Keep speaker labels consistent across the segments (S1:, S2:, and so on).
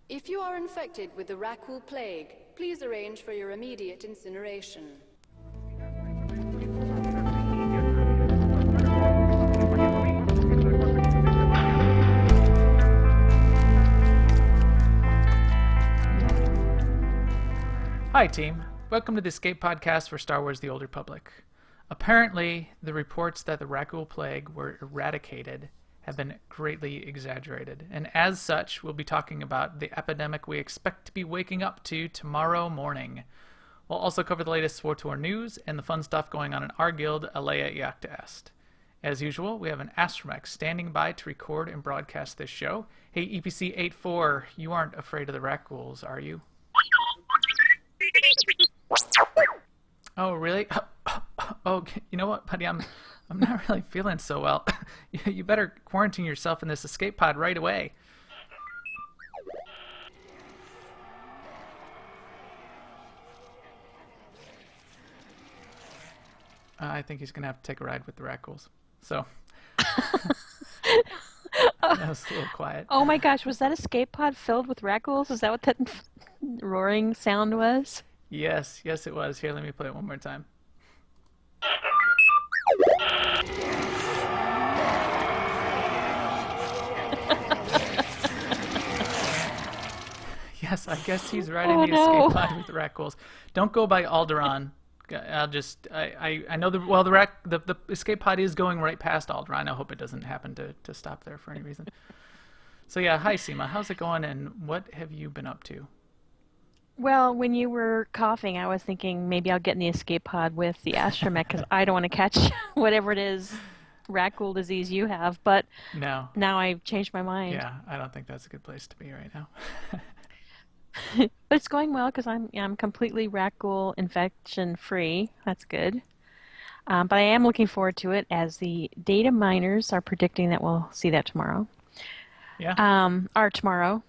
S1: If you are infected with the Rakghoul plague, please arrange for your immediate incineration.
S2: Hi team, welcome to the Escape Podcast for Star Wars The Old Republic. Apparently, the reports that the Rakghoul plague were eradicated have been greatly exaggerated, and as such, we'll be talking about the epidemic we expect to be waking up to tomorrow morning. We'll also cover the latest SWTOR news and the fun stuff going on in our guild, Alea Iacta Est. As usual, we have an astromech standing by to record and broadcast this show. Hey EPC-84, you aren't afraid of the Rakghouls, are you? Oh, really? Oh, you know what, buddy? I'm not really feeling so well. You better quarantine yourself in this escape pod right away. I think he's going to have to take a ride with the Rakghouls. So, that was a little quiet.
S3: Oh my gosh, was that escape pod filled with Rakghouls? Is that what that roaring sound was?
S2: Yes, it was. Here, let me play it one more time. Yes, I guess he's riding the escape pod with the Rakghouls. Don't go by Alderaan. I know the escape pod is going right past Alderaan. I hope it doesn't happen to stop there for any reason. So yeah, hi Seema, how's it going and what have you been up to?
S3: Well, when you were coughing, I was thinking maybe I'll get in the escape pod with the astromech because I don't want to catch whatever it is Rakghoul disease you have. But
S2: no,
S3: now I've changed my mind.
S2: Yeah, I don't think that's a good place to be right now.
S3: But it's going well because I'm completely Rakghoul infection free. That's good. But I am looking forward to it as the data miners are predicting that we'll see that tomorrow.
S2: Yeah.
S3: Or tomorrow.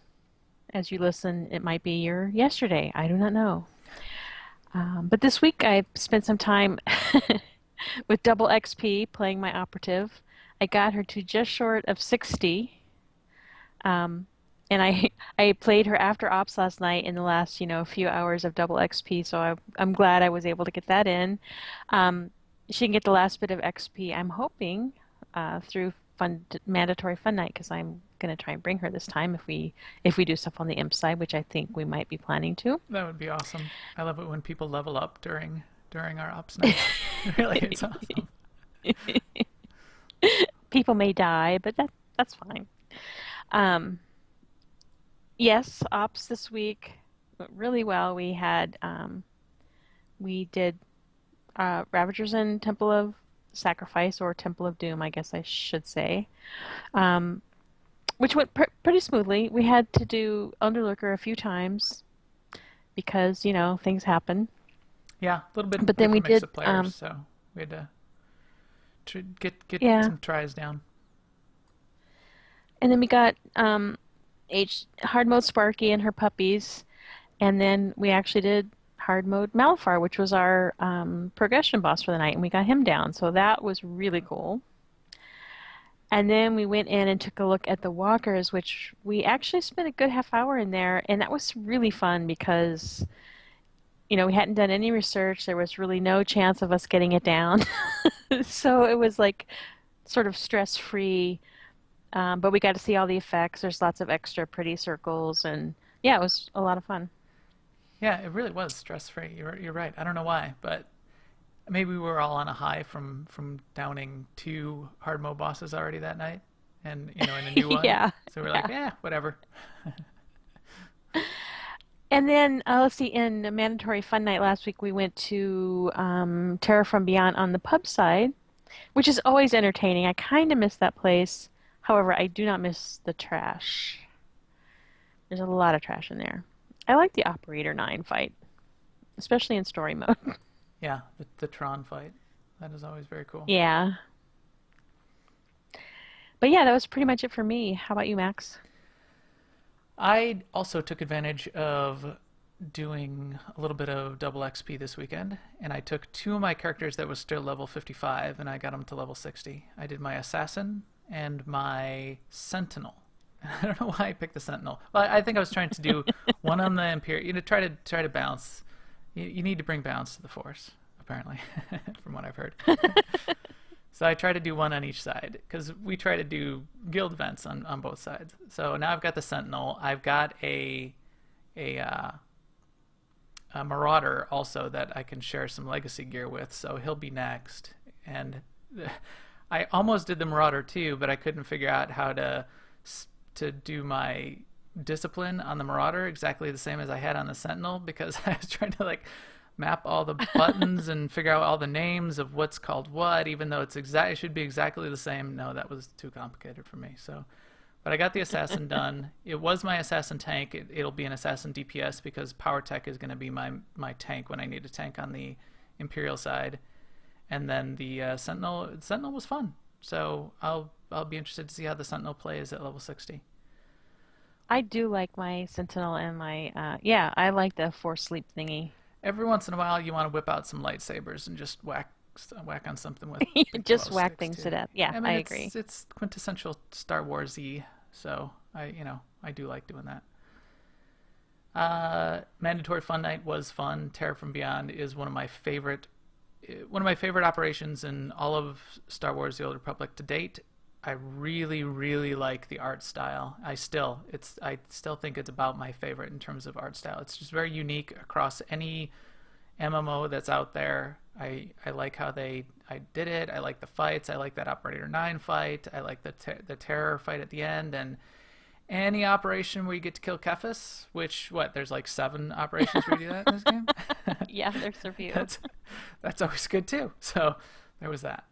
S3: As you listen, it might be your yesterday. I do not know. But this week I spent some time with double XP playing my operative. I got her to just short of 60. And I played her after ops last night in the last few hours of double XP. So I'm glad I was able to get that in. She can get the last bit of XP. I'm hoping through mandatory fun night because I'm going to try and bring her this time if we do stuff on the imp side, which I think we might be planning to.
S2: That would be awesome. I love it when people level up during our ops night. Really, it's awesome.
S3: People may die, but that's fine. Yes, ops this week went really well. We did Ravagers in Temple of Sacrifice, or Temple of Doom, I guess I should say, which went pretty smoothly. We had to do Underlooker a few times because things happen.
S2: Yeah, a little bit.
S3: But then we did.
S2: Players, so we had to get some tries down.
S3: And then we got hard mode Sparky and her puppies, and then we actually did hard mode Malafar, which was our progression boss for the night, and we got him down. So that was really cool. And then we went in and took a look at the walkers, which we actually spent a good half hour in there, and that was really fun because we hadn't done any research. There was really no chance of us getting it down. So it was like sort of stress-free, but we got to see all the effects. There's lots of extra pretty circles, and yeah, it was a lot of fun.
S2: Yeah, it really was stress-free. You're right. I don't know why, but maybe we were all on a high from downing 2 hard mode bosses already that night, and in a new one.
S3: Yeah. So
S2: we're like, whatever.
S3: And then let's see, in a mandatory fun night last week, we went to Terra from Beyond on the pub side, which is always entertaining. I kind of miss that place. However, I do not miss the trash. There's a lot of trash in there. I like the Operator 9 fight, especially in story mode.
S2: Yeah, the Tron fight. That is always very cool.
S3: Yeah. But yeah, that was pretty much it for me. How about you, Max?
S2: I also took advantage of doing a little bit of double XP this weekend, and I took 2 of my characters that was still level 55, and I got them to level 60. I did my Assassin and my Sentinel. I don't know why I picked the Sentinel. Well, I think I was trying to do one on the Imperial. Try to balance. You need to bring balance to the Force, apparently, from what I've heard. So I try to do one on each side because we try to do guild events on both sides. So now I've got the Sentinel. I've got a Marauder also that I can share some legacy gear with. So he'll be next. And I almost did the Marauder too, but I couldn't figure out how to do my discipline on the Marauder exactly the same as I had on the Sentinel, because I was trying to like map all the buttons and figure out all the names of what's called what, even though it should be exactly the same. No, that was too complicated for me. So, but I got the Assassin done. It was my Assassin tank. It'll be an Assassin DPS because Power Tech is going to be my tank when I need a tank on the Imperial side. And then the Sentinel was fun. So I'll be interested to see how the Sentinel plays at level 60.
S3: I do like my Sentinel and my I like the Force Sleep thingy.
S2: Every once in a while, you want to whip out some lightsabers and just whack on something with
S3: just whack things
S2: too.
S3: to death. Yeah,
S2: I mean,
S3: I agree.
S2: It's quintessential Star Wars-y, so I do like doing that. Mandatory Fun Night was fun. Terror from Beyond is one of my favorite operations in all of Star Wars: The Old Republic to date. I really, really like the art style. I still think it's about my favorite in terms of art style. It's just very unique across any MMO that's out there. I like how I did it. I like the fights. I like that Operator 9 fight. I like the terror fight at the end, and any operation where you get to kill Kephas, which there's like 7 operations where you do that in this game.
S3: Yeah, there's a few.
S2: That's always good too. So there was that.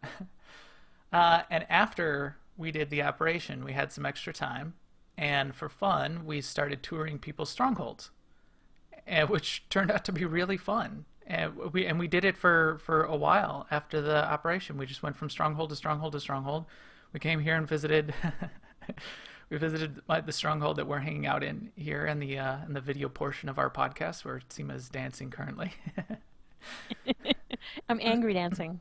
S2: And after we did the operation, we had some extra time, and for fun, we started touring people's strongholds, which turned out to be really fun. And we did it for a while after the operation. We just went from stronghold to stronghold to stronghold. We came here and visited. We visited the stronghold that we're hanging out in here in the video portion of our podcast, where Seema's dancing currently.
S3: I'm angry dancing.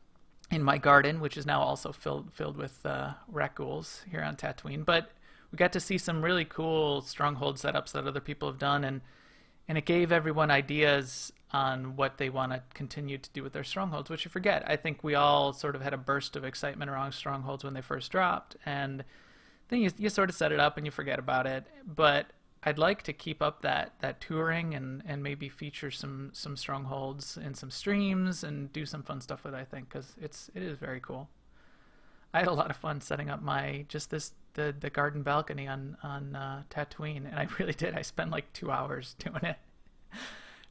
S2: In my garden, which is now also filled with Rakghouls here on Tatooine. But we got to see some really cool stronghold setups that other people have done, and it gave everyone ideas on what they want to continue to do with their strongholds, which you forget. I think we all sort of had a burst of excitement around strongholds when they first dropped, and then you sort of set it up and you forget about it. But I'd like to keep up that touring and maybe feature some strongholds in some streams and do some fun stuff with it, I think, because it is very cool. I had a lot of fun setting up the garden balcony on Tatooine, and I really did. I spent like 2 hours doing it.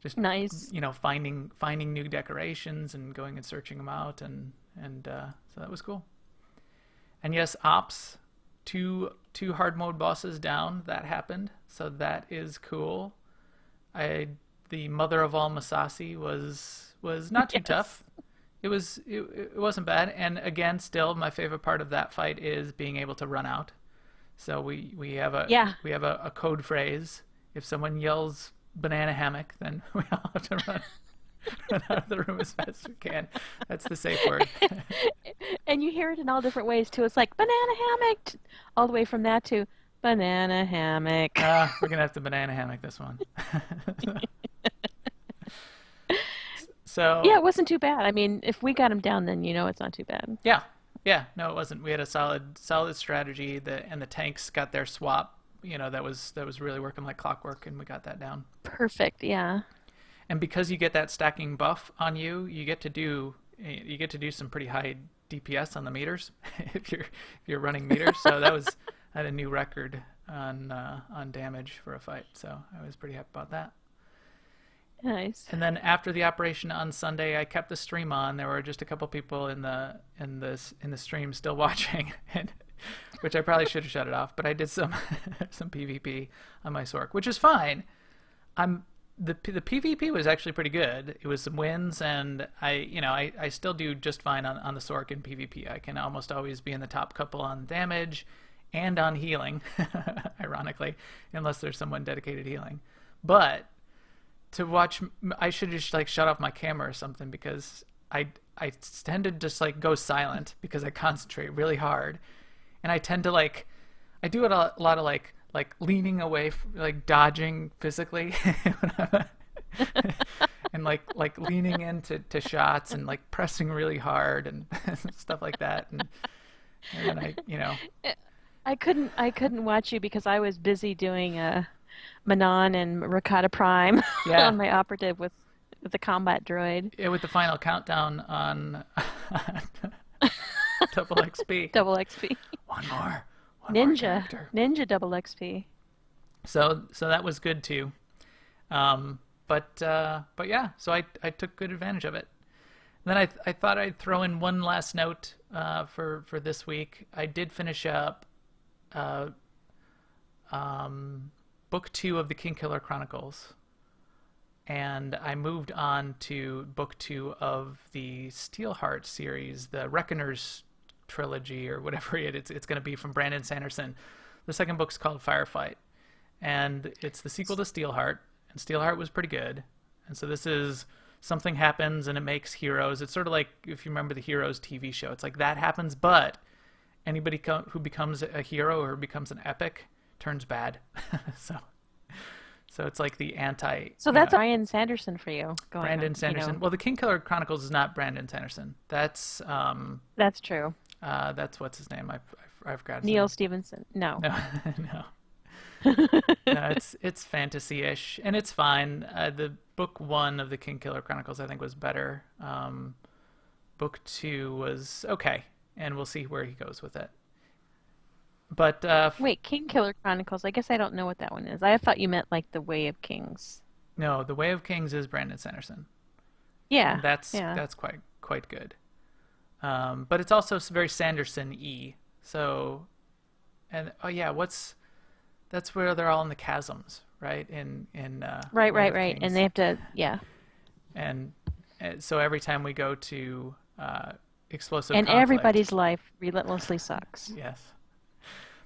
S2: Just
S3: nice.
S2: Finding new decorations and going and searching them out, and so that was cool. And yes, ops. Two hard mode bosses down. That happened, so that is cool. The mother of all Masasi was not too tough. It wasn't bad. And again, still my favorite part of that fight is being able to run out. So we have a code phrase. If someone yells banana hammock, then we all have to run out of the room as fast as we can. That's the safe word.
S3: And you hear it in all different ways too. It's like banana hammock, all the way from that to banana hammock.
S2: We're gonna have to banana hammock this one. So
S3: yeah, it wasn't too bad. I mean, if we got him down, then it's not too bad.
S2: Yeah, no, it wasn't. We had a solid strategy. And the tanks got their swap. That was really working like clockwork, and we got that down.
S3: Perfect. Yeah.
S2: And because you get that stacking buff on you, you get to do some pretty high DPS on the meters if you're running meters. So I had a new record on damage for a fight. So I was pretty happy about that.
S3: Nice.
S2: And then after the operation on Sunday, I kept the stream on. There were just a couple people in the stream still watching, which I probably should have shut it off. But I did some PvP on my Sork, which is fine. The PvP was actually pretty good. It was some wins, and I still do just fine on the Sork in PvP. I can almost always be in the top couple on damage and on healing, ironically, unless there's someone dedicated healing. But to watch, I should just like shut off my camera or something, because I tend to just like go silent because I concentrate really hard, and I tend to I do a lot of like like leaning away, like dodging physically, and like leaning into shots and like pressing really hard and stuff like that. And then
S3: I couldn't watch you because I was busy doing Manon and Rakata Prime
S2: Yeah.
S3: on my operative with the combat droid.
S2: Yeah, with the final countdown on double XP.
S3: Double XP.
S2: One more
S3: Ninja.
S2: character.
S3: Ninja double XP.
S2: So that was good too. But yeah, so I took good advantage of it. And then I thought I'd throw in one last note for this week. I did finish up book 2 of the Kingkiller Chronicles, and I moved on to book 2 of the Steelheart series, the Reckoners trilogy or whatever it's going to be from Brandon Sanderson. The second book's called Firefight, and it's the sequel to Steelheart, and Steelheart was pretty good. And so this is something happens and it makes heroes. It's sort of like if you remember the Heroes TV show. It's like that happens, but anybody who becomes a hero or becomes an epic turns bad. So it's like the anti.
S3: So that's Brandon Sanderson for you.
S2: Brandon Sanderson. Well, the Kingkiller Chronicles is not Brandon Sanderson. That's
S3: true.
S2: That's what's his name. I forgot. His
S3: Neil
S2: name.
S3: Stevenson. No.
S2: No. No, it's fantasy-ish, and it's fine. The book 1 of the Kingkiller Chronicles, I think, was better. Book 2 was okay, and we'll see where he goes with it. But
S3: Wait, Kingkiller Chronicles. I guess I don't know what that one is. I thought you meant like The Way of Kings.
S2: no, The Way of Kings is Brandon Sanderson.
S3: Yeah.
S2: And that's quite good. But it's also very Sanderson-y. So, and that's where they're all in the chasms, right?
S3: Right. And they have to, yeah.
S2: And so every time we go to explosive
S3: And
S2: conflict,
S3: everybody's life relentlessly sucks.
S2: yes.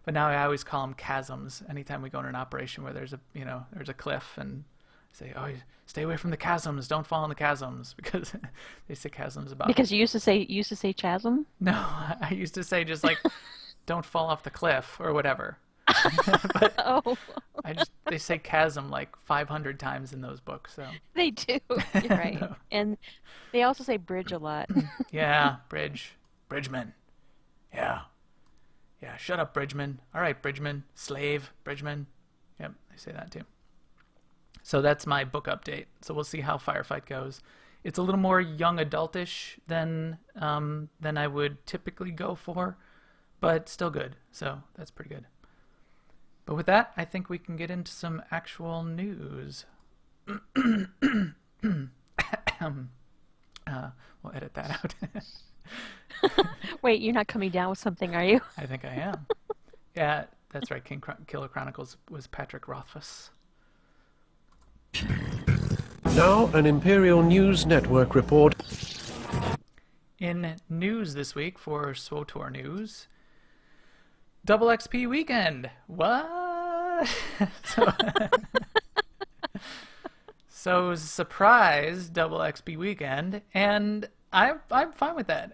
S2: But now I always call them chasms. Anytime we go in an operation where there's a cliff, and say, oh, stay away from the chasms, don't fall in the chasms, because they say chasms about.
S3: Because you used to say chasm?
S2: No, I used to say just like, don't fall off the cliff or whatever. But
S3: Oh,
S2: they say chasm like 500 times in those books. So
S3: they do. You're right.
S2: No.
S3: And they also say bridge a lot.
S2: yeah, Bridgman. Yeah. Shut up, Bridgman. All right, Bridgman. Slave, Bridgman. Yep, I say that too. So that's my book update. So we'll see how Firefight goes. It's a little more young adultish than I would typically go for, but still good. So that's pretty good. But with that, I think we can get into some actual news. We'll edit that out.
S3: Wait, you're not coming down with something, are you?
S2: I think I am. Yeah, that's right. Killer Chronicles was Patrick Rothfuss.
S4: Now, an Imperial News Network report.
S2: In news this week for SWTOR News, Double XP weekend. What? So surprise Double XP weekend, and I'm fine with that.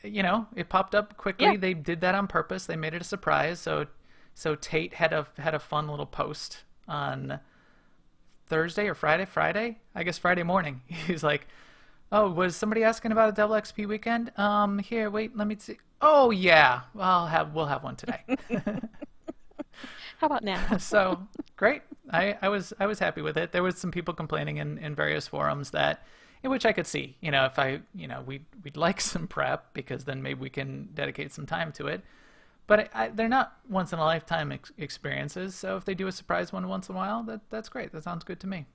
S2: It popped up quickly.
S3: Yeah.
S2: They did that on purpose. They made it a surprise. So Tate had a fun little post on Thursday or Friday. I guess Friday morning. He's like, "Oh, was somebody asking about a Double XP weekend? Here, wait, let me see. Oh yeah, we'll have one today."
S3: How about now?
S2: So great. I was happy with it. There was some people complaining in various forums in which I could see, if we'd like some prep, because then maybe we can dedicate some time to it. But they're not once in a lifetime experiences. So if they do a surprise one once in a while, that's great. That sounds good to me.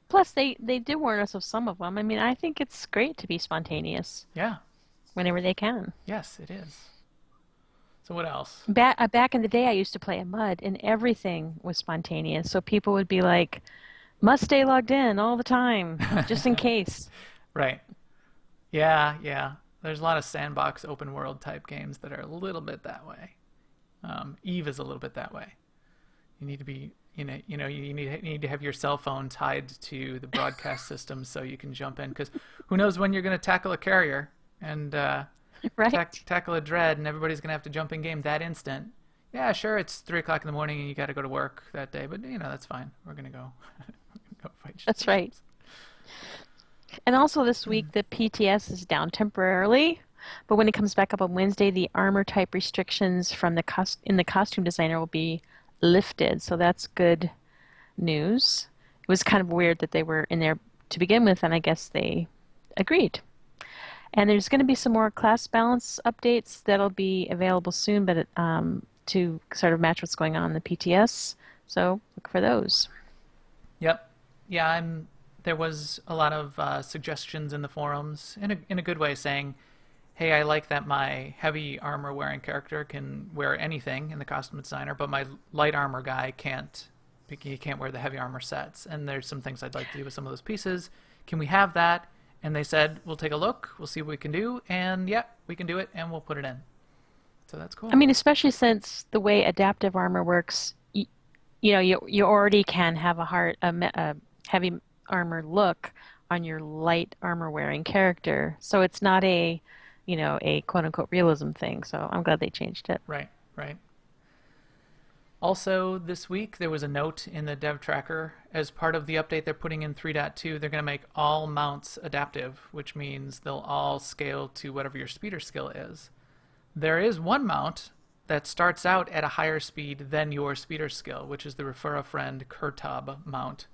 S3: Plus, they did warn us of some of them. I mean, I think it's great to be spontaneous.
S2: Yeah.
S3: Whenever they can.
S2: Yes, it is. So what else?
S3: Back in the day, I used to play at Mud, and everything was spontaneous. So people would be like, must stay logged in all the time, just in case.
S2: Right. Yeah. There's a lot of sandbox open world type games that are a little bit that way. Eve is a little bit that way. You need to be, you need to have your cell phone tied to the broadcast system so you can jump in, because who knows when you're going to tackle a carrier and
S3: Right.
S2: tackle a dread, and everybody's going to have to jump in game that instant. yeah, sure, it's 3 o'clock in the morning and you got to go to work that day, but that's fine. We're gonna go, go fight.
S3: That's right. And also this week, the PTS is down temporarily, but when it comes back up on Wednesday, the armor type restrictions from in the costume designer will be lifted. So that's good news. It was kind of weird that they were in there to begin with, and I guess they agreed. And there's going to be some more class balance updates that'll be available soon, but to sort of match what's going on in the PTS. So look for those.
S2: Yep. Yeah, there was a lot of suggestions in the forums in a good way saying, hey, I like that my heavy armor wearing character can wear anything in the costume designer, but my light armor guy can't. He can't wear the heavy armor sets. And there's some things I'd like to do with some of those pieces. Can we have that? And they said, we'll take a look. We'll see what we can do. And yeah, we can do it, and we'll put it in. So that's cool.
S3: I mean, especially since the way adaptive armor works, you already can have a heavy armor look on your light armor wearing character. So it's not a quote unquote realism thing. So I'm glad they changed it.
S2: Right. Also, this week, there was a note in the dev tracker. As part of the update they're putting in 3.2, they're going to make all mounts adaptive, which means they'll all scale to whatever your speeder skill is. There is one mount that starts out at a higher speed than your speeder skill, which is the Refer a Friend Kurtab mount.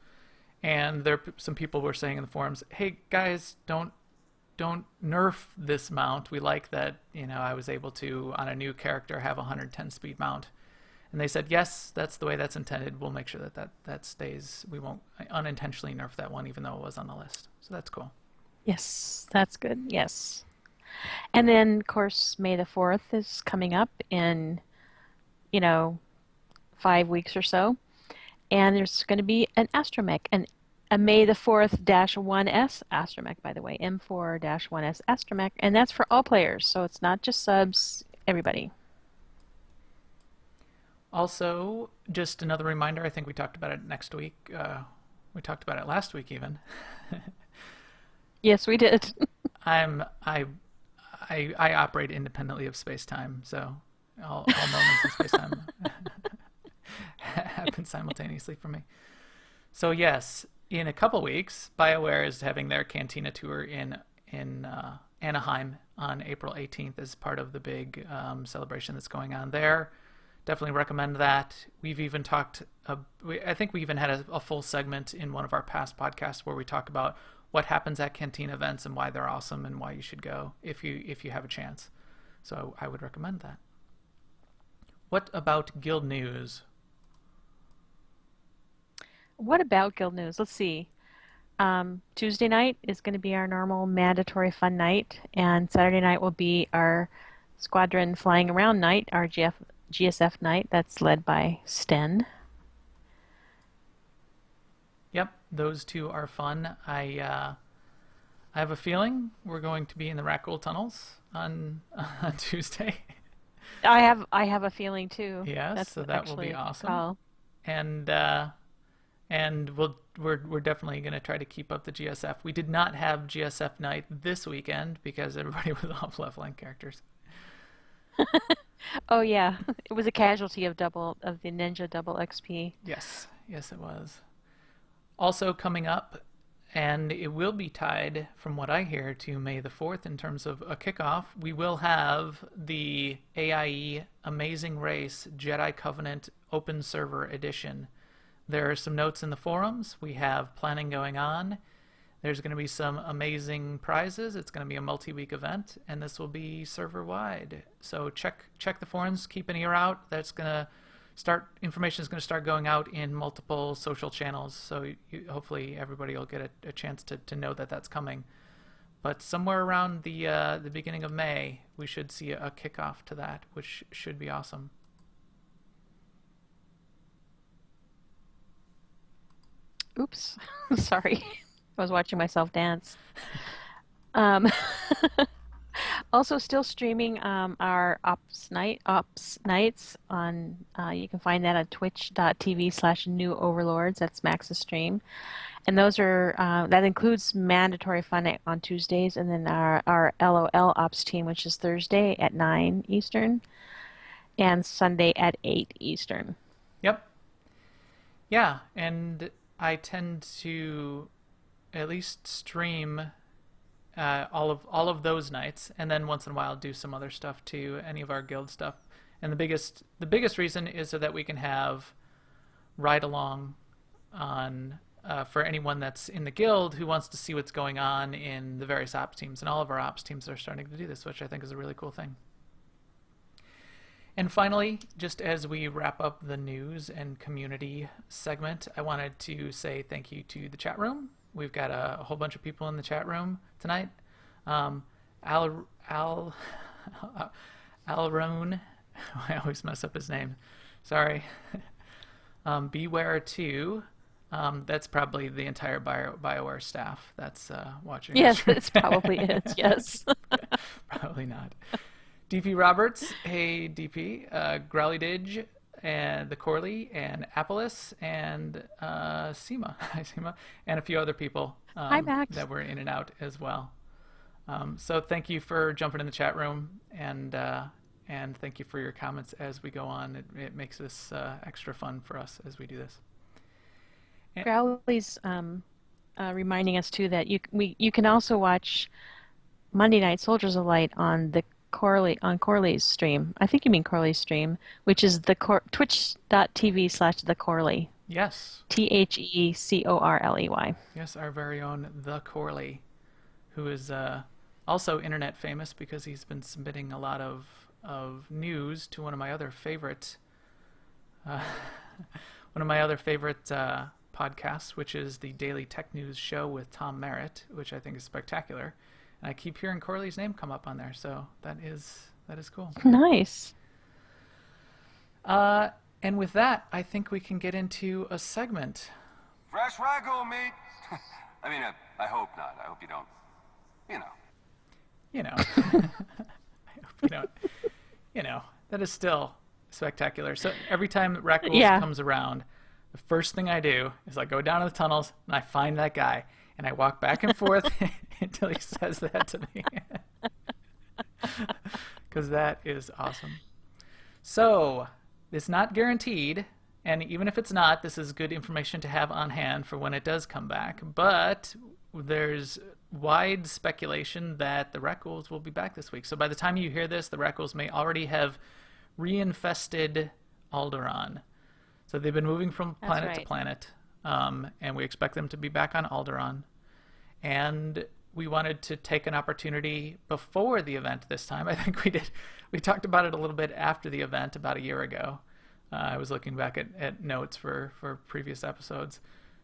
S2: And some people were saying in the forums, hey, guys, don't nerf this mount. We like that, I was able to, on a new character, have a 110 speed mount. And they said, yes, that's the way that's intended. We'll make sure that stays. We won't unintentionally nerf that one, even though it was on the list. So that's cool.
S3: Yes, that's good. Yes. And then, of course, May the 4th is coming up in, 5 weeks or so. And there's going to be an astromech, a May the 4th-1S astromech, by the way, M4-1S astromech. And that's for all players. So it's not just subs, everybody.
S2: Also, just another reminder, I think we talked about it next week. We talked about it last week even.
S3: Yes, we did.
S2: I operate independently of space-time, so all moments in space-time happen simultaneously for me. So yes, in a couple weeks, BioWare is having their Cantina tour in Anaheim on April 18th as part of the big celebration that's going on there. Definitely recommend that. We've even talked, I think we even had a full segment in one of our past podcasts where we talk about what happens at Cantina events and why they're awesome and why you should go if you have a chance. So I would recommend that. What about Guild News?
S3: What about Guild News? Let's see. Tuesday night is going to be our normal mandatory fun night, and Saturday night will be our squadron flying around night, our GSF night. That's led by Sten.
S2: Yep, those two are fun. I have a feeling we're going to be in the Rakghoul tunnels on Tuesday.
S3: I have a feeling too.
S2: Yes, so that will be awesome.
S3: Call.
S2: And we're definitely going to try to keep up the GSF. We did not have GSF night this weekend because everybody was off leveling characters.
S3: Oh yeah, it was a casualty of the Ninja double XP.
S2: Yes, it was. Also coming up, and it will be tied, from what I hear, to May the 4th in terms of a kickoff, we will have the AIE Amazing Race Jedi Covenant Open Server Edition. There are some notes in the forums. We have planning going on. There's going to be some amazing prizes. It's going to be a multi-week event, and this will be server-wide. So check the forums, keep an ear out. Information is going to start going out in multiple social channels, so hopefully everybody will get a chance to know that that's coming. But somewhere around the beginning of May, we should see a kickoff to that, which should be awesome.
S3: Oops, sorry. I was watching myself dance. Also, still streaming our ops nights on. You can find that on twitch.tv/newoverlords. That's Max's stream, and those are that includes mandatory fun night on Tuesdays, and then our LOL ops team, which is Thursday at 9 Eastern. and Sunday at 8 Eastern.
S2: Yep. Yeah, and I tend to at least stream all of those nights, and then once in a while do some other stuff too, any of our guild stuff. And the biggest reason is so that we can have ride along on for anyone that's in the guild who wants to see what's going on in the various ops teams. And all of our ops teams are starting to do this, which I think is a really cool thing. And finally, just as we wrap up the news and community segment, I wanted to say thank you to the chat room. We've got a whole bunch of people in the chat room tonight. Alroon, I always mess up his name. Sorry. Beware 2. That's probably the entire BioWare staff that's watching.
S3: Yes, it's probably it. Yes.
S2: Probably not. DP Roberts, hey DP, Growly Didge, and the Corley, and Apollos, and Seema, hi Seema, and a few other people
S3: Hi, Max.
S2: that were in and out as well. So thank you for jumping in the chat room, and thank you for your comments as we go on. It makes this extra fun for us as we do this.
S3: Growly's reminding us too that you can also watch Monday Night Soldiers of Light on the Corley's stream. I think you mean Corley's stream, which is the twitch.tv/the Corley.
S2: Yes.
S3: TheCorley.
S2: Yes, our very own The Corley, who is also internet famous because he's been submitting a lot of news to one of my other favorite podcasts, which is the Daily Tech News Show with Tom Merritt, which I think is spectacular. And I keep hearing Corley's name come up on there, so that is cool.
S3: Nice.
S2: And with that, I think we can get into a segment.
S5: Fresh Rakghoul meat. I mean, I hope not. I hope you don't.
S2: I hope you don't. That is still spectacucular. So every time Rakghoul comes around, the first thing I do is I go down to the tunnels and I find that guy and I walk back and forth until he says that to me. Because that is awesome. So it's not guaranteed, and even if it's not, this is good information to have on hand for when it does come back. But there's wide speculation that the Rakghouls will be back this week. So by the time you hear this, the Rakghouls may already have reinfested Alderaan. So they've been moving from planet to planet, and we expect them to be back on Alderaan. And we wanted to take an opportunity before the event this time. I think we did. We talked about it a little bit after the event about a year ago. I was looking back at notes for previous episodes.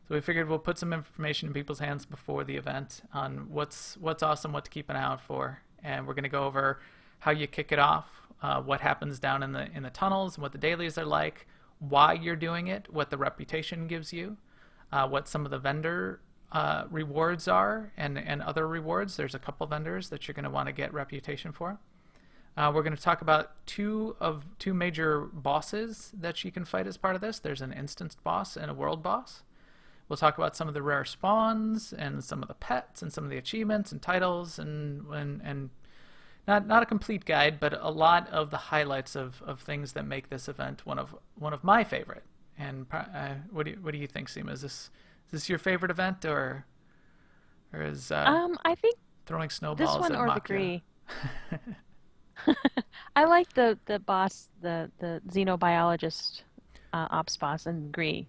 S2: So we figured we'll put some information in people's hands before the event on what's awesome, what to keep an eye out for. And we're going to go over how you kick it off, what happens down in the tunnels, what the dailies are like, why you're doing it, what the reputation gives you, what some of the vendor rewards are, and other rewards. There's a couple vendors that you're going to want to get reputation for. We're going to talk about two major bosses that you can fight as part of this. There's an instanced boss and a world boss. We'll talk about some of the rare spawns and some of the pets and some of the achievements and titles and not a complete guide, but a lot of the highlights of things that make this event one of my favorite. And what do you think, Seema? Is this your favorite event, or is
S3: I think
S2: throwing snowballs
S3: this one
S2: at
S3: or
S2: Machia?
S3: the Gree. I like the boss, the xenobiologist ops boss and Gree.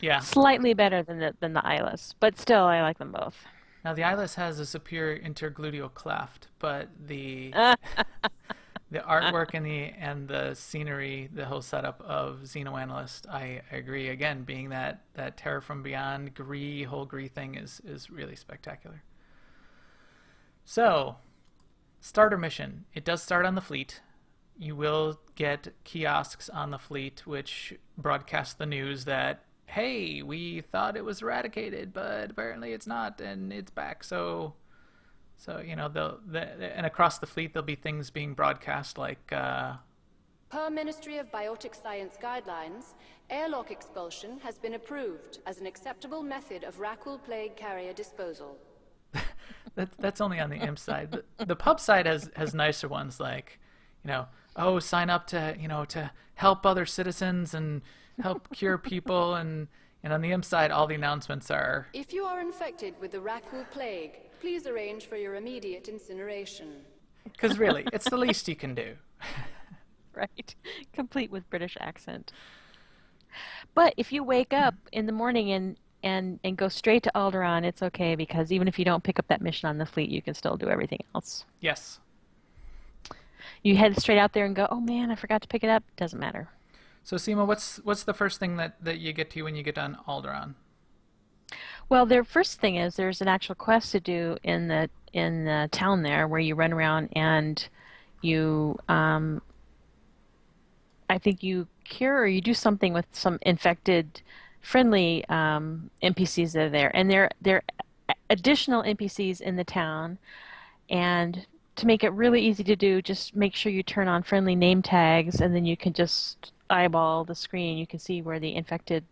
S2: Yeah.
S3: Slightly better than the Eyeless, but still I like them both.
S2: Now the Eyeless has a superior intergluteal cleft, but the artwork and the scenery, the whole setup of Xenoanalyst, I agree. Again, being that Terror from Beyond whole Gree thing is really spectacular. So, starter mission. It does start on the fleet. You will get kiosks on the fleet which broadcast the news that, hey, we thought it was eradicated, but apparently it's not, and it's back. So and across the fleet there'll be things being broadcast like.
S1: Per Ministry of Biotic Science guidelines, airlock expulsion has been approved as an acceptable method of Rakghoul plague carrier disposal.
S2: That's only on the imp side. The pub side has nicer ones like, oh, sign up to, to help other citizens and help cure people. And on the inside, all the announcements are,
S1: If you are infected with the Rakghoul plague, please arrange for your immediate incineration.
S2: because really, it's the least you can do.
S3: Right. Complete with British accent. But if you wake up in the morning and go straight to Alderaan, it's okay, because even if you don't pick up that mission on the fleet, you can still do everything else.
S2: Yes.
S3: You head straight out there and go, oh man, I forgot to pick it up. Doesn't matter.
S2: So Seema, what's the first thing that you get to when you get on Alderaan?
S3: Well, the first thing is there's an actual quest to do in the town there, where you run around and you I think you cure or you do something with some infected friendly NPCs that are there, and they're additional NPCs in the town. And to make it really easy to do, just make sure you turn on friendly name tags, and then you can just eyeball the screen. You can see where the infected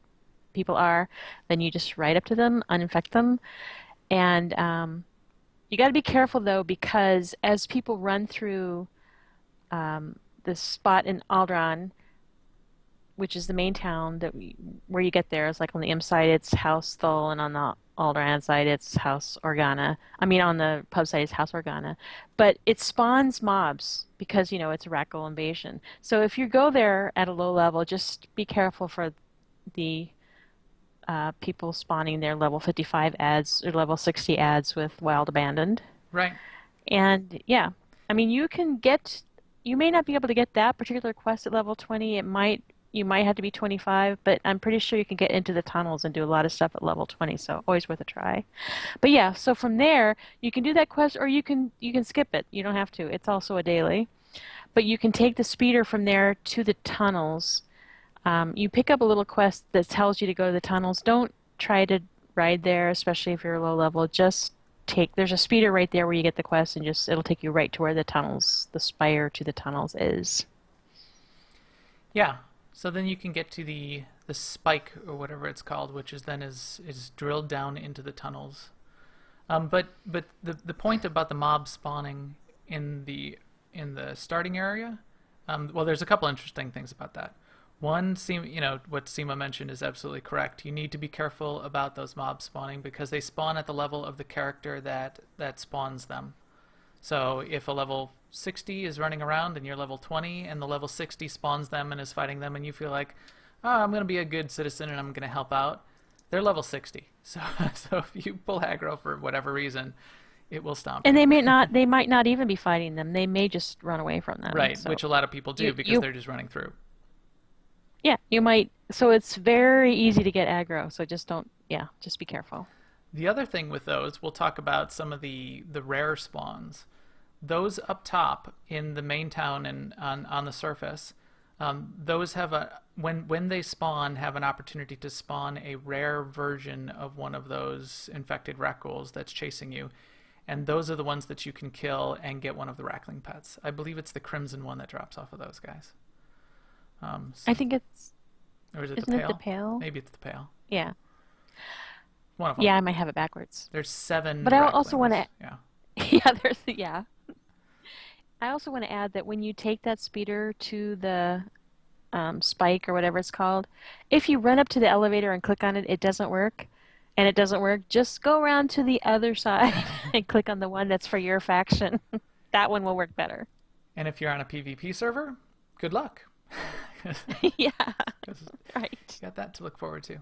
S3: people are. Then you just ride up to them, uninfect them. And you got to be careful, though, because as people run through this spot in Alderaan, which is the main town where you get there, is like on the M side it's House Thul, and on the Alderaan side it's House Organa. I mean, on the pub side it's House Organa. But it spawns mobs because, it's a Rakghoul invasion. So if you go there at a low level, just be careful for the people spawning their level 55 ads or level 60 ads with Wild Abandoned.
S2: Right.
S3: And yeah, I mean, you may not be able to get that particular quest at level 20. You might have to be 25, but I'm pretty sure you can get into the tunnels and do a lot of stuff at level 20, so always worth a try. But yeah, so from there, you can do that quest, or you can skip it. You don't have to. It's also a daily. But you can take the speeder from there to the tunnels. You pick up a little quest that tells you to go to the tunnels. Don't try to ride there, especially if you're low level. There's a speeder right there where you get the quest, and it'll take you right to where the spire to the tunnels is.
S2: Yeah. So then you can get to the spike, or whatever it's called, which is drilled down into the tunnels. But the point about the mob spawning in the starting area, well, there's a couple interesting things about that. One, what Seema mentioned is absolutely correct. You need to be careful about those mobs spawning, because they spawn at the level of the character that spawns them. So if a level 60 is running around and you're level 20, and the level 60 spawns them and is fighting them, and you feel like, oh, I'm going to be a good citizen and I'm going to help out, they're level 60. So if you pull aggro for whatever reason, it will stomp
S3: And
S2: you.
S3: they might not even be fighting them. They may just run away from them.
S2: Right,
S3: so
S2: which a lot of people do because they're just running through.
S3: Yeah, you might. So it's very easy to get aggro. So just be careful.
S2: The other thing with those, we'll talk about some of the rare spawns. Those up top in the main town and on the surface, those have when they spawn, have an opportunity to spawn a rare version of one of those infected Rakghouls that's chasing you. And those are the ones that you can kill and get one of the Rackling pets. I believe it's the Crimson one that drops off of those guys.
S3: I think it's...
S2: Or is it
S3: isn't
S2: the Pale?
S3: it the Pale?
S2: Maybe it's the Pale.
S3: Yeah.
S2: One of them.
S3: Yeah, I might have it backwards.
S2: There's 7
S3: But I also want
S2: Racklings.
S3: to...
S2: Yeah.
S3: Yeah. I also want to add that when you take that speeder to the spike or whatever it's called, if you run up to the elevator and click on it, it doesn't work. And it doesn't work, just go around to the other side and click on the one that's for your faction. That one will work better.
S2: And if you're on a PvP server, good luck.
S3: Yeah, right.
S2: You got that to look forward to.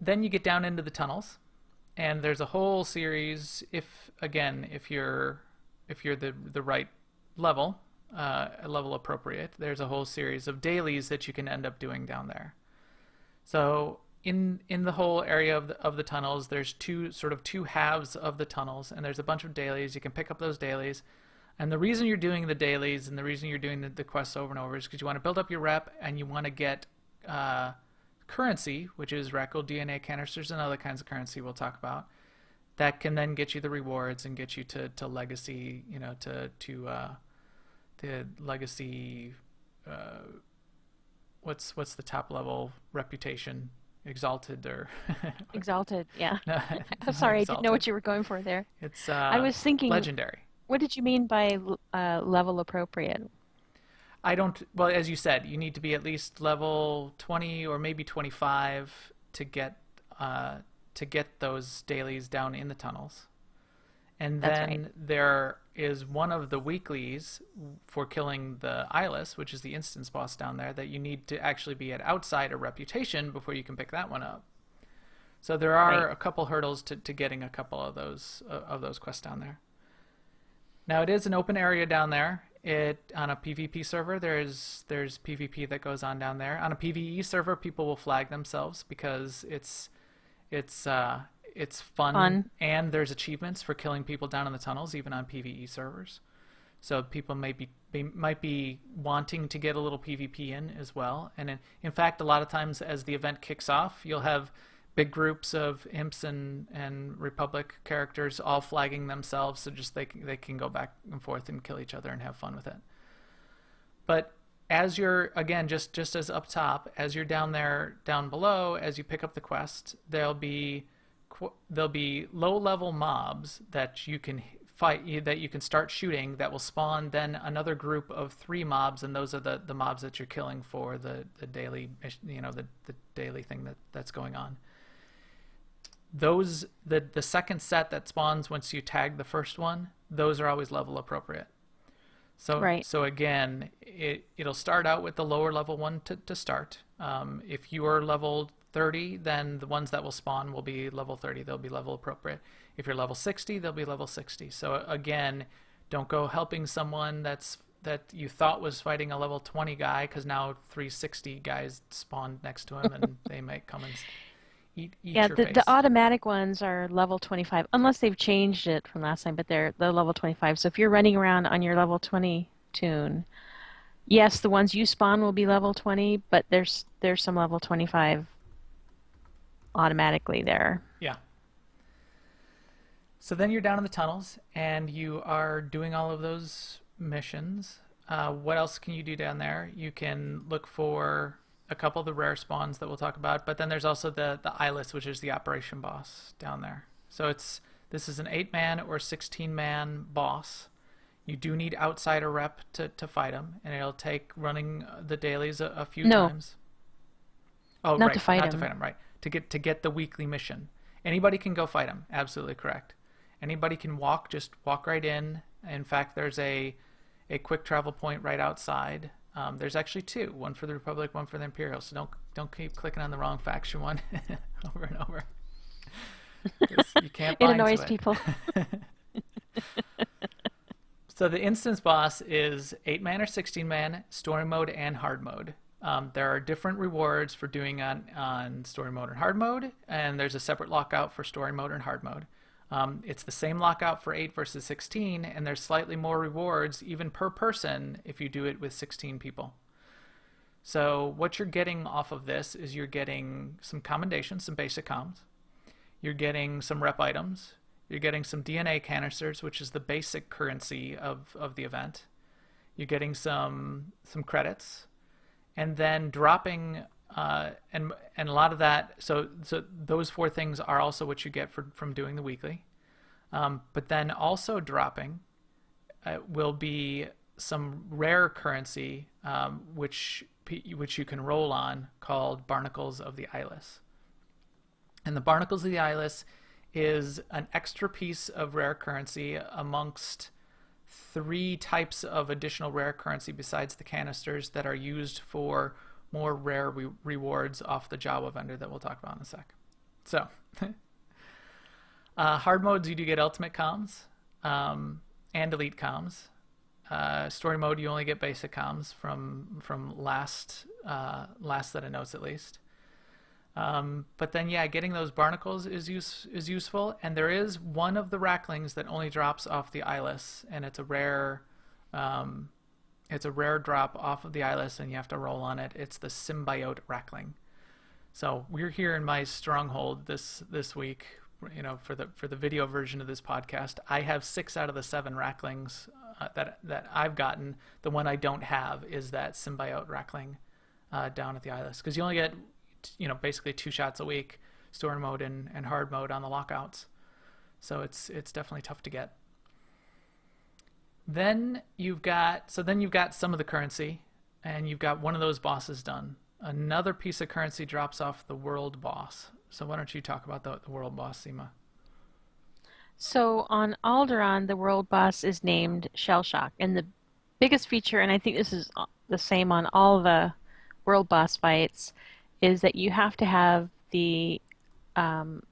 S2: Then you get down into the tunnels, and there's a whole series. If you're the right level, level appropriate, there's a whole series of dailies that you can end up doing down there. So in the whole area of the tunnels, there's two halves of the tunnels, and there's a bunch of dailies. You can pick up those dailies. And the reason you're doing the dailies and the reason you're doing the quests over and over is because you want to build up your rep, and you want to get currency, which is Rakghoul DNA canisters and other kinds of currency we'll talk about, that can then get you the rewards and get you to legacy, to legacy, what's the top level reputation? Exalted or
S3: Exalted, yeah.
S2: No,
S3: I'm sorry,
S2: exalted.
S3: I didn't know what you were going for there.
S2: It's
S3: I was thinking
S2: legendary.
S3: What did you mean by level appropriate?
S2: I don't. Well, as you said, you need to be at least level 20 or maybe 25 to get those dailies down in the tunnels. And
S3: That's
S2: then
S3: right.
S2: there is one of the weeklies for killing the eyeless, which is the instance boss down there, that you need to actually be at outsider reputation before you can pick that one up. So there are
S3: Right.
S2: a couple hurdles to getting a couple of those quests down there. Now it is an open area down there. It on a PvP server, there's PvP that goes on down there. On a PvE server, people will flag themselves because it's fun,
S3: Fun.
S2: and there's achievements for killing people down in the tunnels, even on PvE servers. So people might be wanting to get a little PvP in as well. And in fact, a lot of times as the event kicks off, you'll have big groups of imps and Republic characters all flagging themselves, so just they can go back and forth and kill each other and have fun with it. But as you're, again, just as up top, as you're down there, down below, as you pick up the quest, there'll be low level mobs that you can fight, that you can start shooting, that will spawn then another group of 3 mobs, and those are the mobs that you're killing for the daily, the daily thing that's going on. Those the second set that spawns once you tag the first one, those are always level appropriate. So
S3: Right.
S2: so again, it'll start out with the lower level one to start. If you are level 30, then the ones that will spawn will be level 30. They'll be level appropriate. If you're level 60, they'll be level 60. So again, don't go helping someone that you thought was fighting a level 20 guy, because now 360 guys spawned next to him and they might come and eat
S3: Yeah,
S2: your
S3: the
S2: face.
S3: automatic ones are level 25, unless they've changed it from last time, but they're level 25. So if you're running around on your level 20 tune, yes, the ones you spawn will be level 20, but there's some level 25 automatically there.
S2: Yeah. So then you're down in the tunnels and you are doing all of those missions. What else can you do down there? You can look for a couple of the rare spawns that we'll talk about, but then there's also the eyeless, which is the operation boss down there. So this is an 8-man or 16-man boss. You do need outsider rep to fight him, and it'll take running the dailies a few
S3: No.
S2: times. Oh,
S3: Not
S2: right,
S3: to fight
S2: not to
S3: him.
S2: fight him, right? To get the weekly mission. Anybody can go fight him. Absolutely correct. Anybody can just walk right in. In fact, there's a quick travel point right outside. There's actually 2, one for the Republic, one for the Imperial. So don't keep clicking on the wrong faction one over and over. 'Cause you can't
S3: It
S2: bind to
S3: annoys
S2: it.
S3: people.
S2: So the instance boss is 8-man or 16-man, story mode and hard mode. There are different rewards for doing on story mode and hard mode, and there's a separate lockout for story mode and hard mode. It's the same lockout for 8 versus 16, and there's slightly more rewards even per person if you do it with 16 people. So what you're getting off of this is you're getting some commendations, some basic comms. You're getting some rep items. You're getting some DNA canisters, which is the basic currency of the event. You're getting some credits, and then dropping and a lot of that. So those 4 things are also what you get from doing the weekly. But then also dropping will be some rare currency, which you can roll on, called Barnacles of the Eyeless. And the Barnacles of the Eyeless is an extra piece of rare currency amongst 3 types of additional rare currency besides the canisters that are used for more rare rewards off the Jawa vendor that we'll talk about in a sec. So, hard modes, you do get ultimate comms and elite comms. Story mode, you only get basic comms from last set of notes at least. But then, yeah, getting those barnacles is useful, and there is one of the racklings that only drops off the eyeless, and it's a rare drop off of the eyeless, and you have to roll on it. It's the symbiote rackling. So we're here in my stronghold this week, for the video version of this podcast. I have 6 out of the 7 racklings that I've gotten. The one I don't have is that symbiote rackling down at the eyeless, because you only get basically 2 shots a week, story mode and hard mode on the lockouts. So it's definitely tough to get. Then you've got some of the currency, and you've got one of those bosses done. Another piece of currency drops off the world boss. So why don't you talk about the world boss, Seema?
S3: So on Alderaan, the world boss is named Shell Shock, and the biggest feature, and I think this is the same on all the world boss fights, is that you have to have the Rakghoul,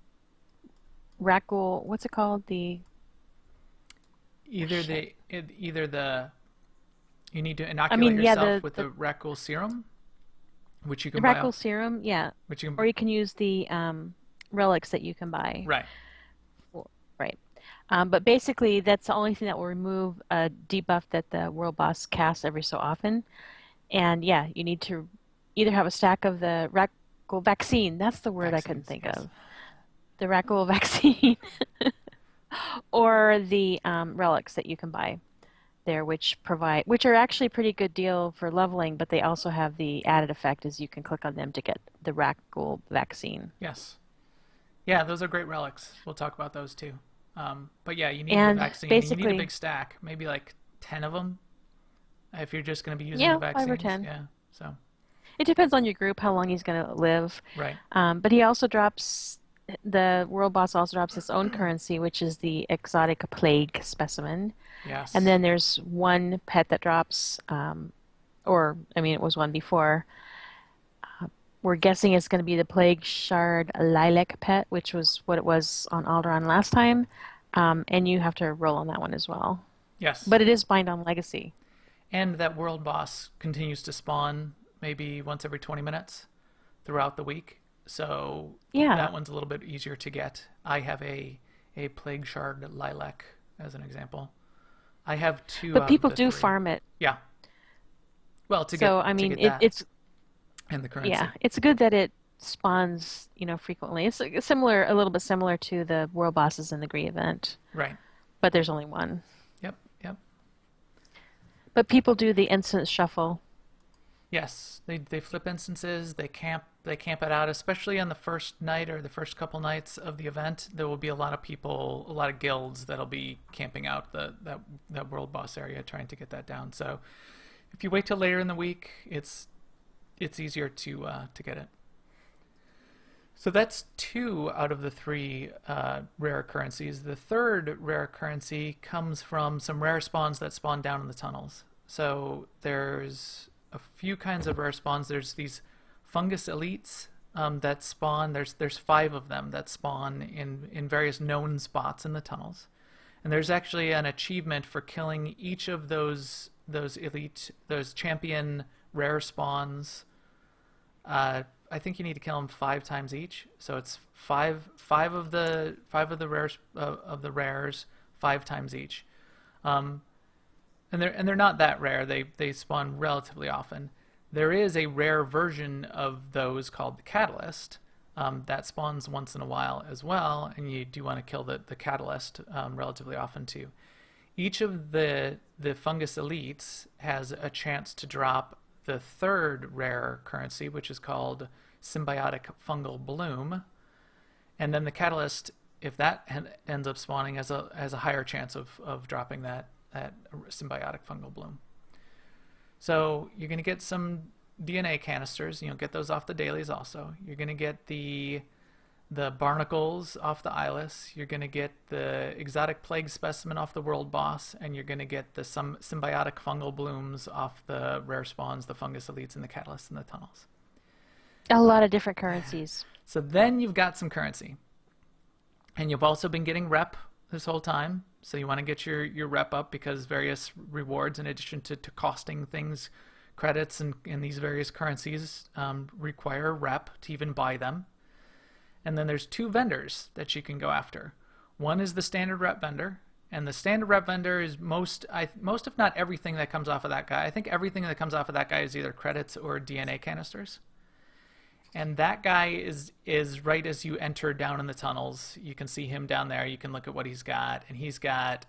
S3: what's it called? The
S2: Either you need to
S3: I
S2: inoculate
S3: mean, yeah,
S2: yourself with
S3: the
S2: the Rakghoul serum, which you can buy
S3: Rakghoul
S2: off,
S3: serum, yeah,
S2: which you
S3: or
S2: can,
S3: you can use the relics that you can buy.
S2: right.
S3: Well, right. But basically, that's the only thing that will remove a debuff that the world boss casts every so often. And yeah, you need to either have a stack of the Rakghoul vaccine. That's the word I couldn't
S2: Vaccines,
S3: think
S2: yes.
S3: of. The Rakghoul vaccine, or the relics that you can buy there, which are actually a pretty good deal for leveling, but they also have the added effect is you can click on them to get the Rakghoul vaccine.
S2: Yes. Yeah, those are great relics. We'll talk about those too. But yeah, you need the
S3: And
S2: vaccine. And you need a
S3: basically,
S2: big stack, maybe like 10 of them, if you're just going to be using
S3: yeah,
S2: the
S3: 5 or
S2: vaccines.
S3: 10.
S2: Yeah. So,
S3: It depends on your group, how long he's going to live.
S2: right.
S3: But he also drops, the world boss also drops his own currency, which is the exotic plague specimen. And
S2: Yes.
S3: then there's one pet that drops, or I mean, it was one before. We're guessing it's going to be the plague shard lilac pet, which was what it was on Alderaan last time. And you have to roll on that one as well.
S2: Yes.
S3: But it is bind on legacy.
S2: And that world boss continues to spawn maybe once every 20 minutes throughout the week. So
S3: Yeah.
S2: that one's a little bit easier to get. I have a plague shard lilac as an example. I have two
S3: But
S2: out of
S3: people
S2: the
S3: do
S2: three.
S3: farm it.
S2: Yeah. Well,
S3: So, I
S2: to
S3: mean,
S2: get that
S3: it's,
S2: and the
S3: yeah,
S2: currency.
S3: it's good that it spawns, frequently. It's similar, a little bit similar to the world bosses in the Gree event,
S2: Right.
S3: but there's only one.
S2: Yep. Yep.
S3: But people do the instant shuffle.
S2: Yes. They flip instances. They camp it out, especially on the first night or the first couple nights of the event. There will be a lot of people, a lot of guilds that'll be camping out that world boss area trying to get that down. So if you wait till later in the week, it's easier to get it. So that's 2 out of the 3 rare currencies. The third rare currency comes from some rare spawns that spawn down in the tunnels. So there's a few kinds of rare spawns. There's these fungus elites that spawn. There's 5 of them that spawn in various known spots in the tunnels. And there's actually an achievement for killing each of those champion rare spawns. I think you need to kill them 5 times each. So it's five of the rares 5 times each. And they're not that rare. They spawn relatively often. There is a rare version of those called the Catalyst that spawns once in a while as well, and you do want to kill the Catalyst relatively often too. Each of the fungus elites has a chance to drop the third rare currency, which is called Symbiotic Fungal Bloom, and then the Catalyst, if that ends up spawning, has a higher chance of dropping that Symbiotic Fungal Bloom. So you're going to get some DNA canisters. Get those off the dailies also. You're going to get the barnacles off the eyeless. You're going to get the exotic plague specimen off the world boss, and you're going to get the symbiotic fungal blooms off the rare spawns, the fungus elites, and the catalysts in the tunnels.
S3: A lot of different currencies.
S2: So then you've got some currency. And you've also been getting rep this whole time. So you want to get your rep up because various rewards, in addition to costing things, credits and these various currencies require rep to even buy them. And then there's 2 vendors that you can go after. One is the standard rep vendor, and the standard rep vendor is most if not everything that comes off of that guy. I think everything that comes off of that guy is either credits or DNA canisters. And that guy is right as you enter down in the tunnels. You can see him down there. You can look at what he's got, and he's got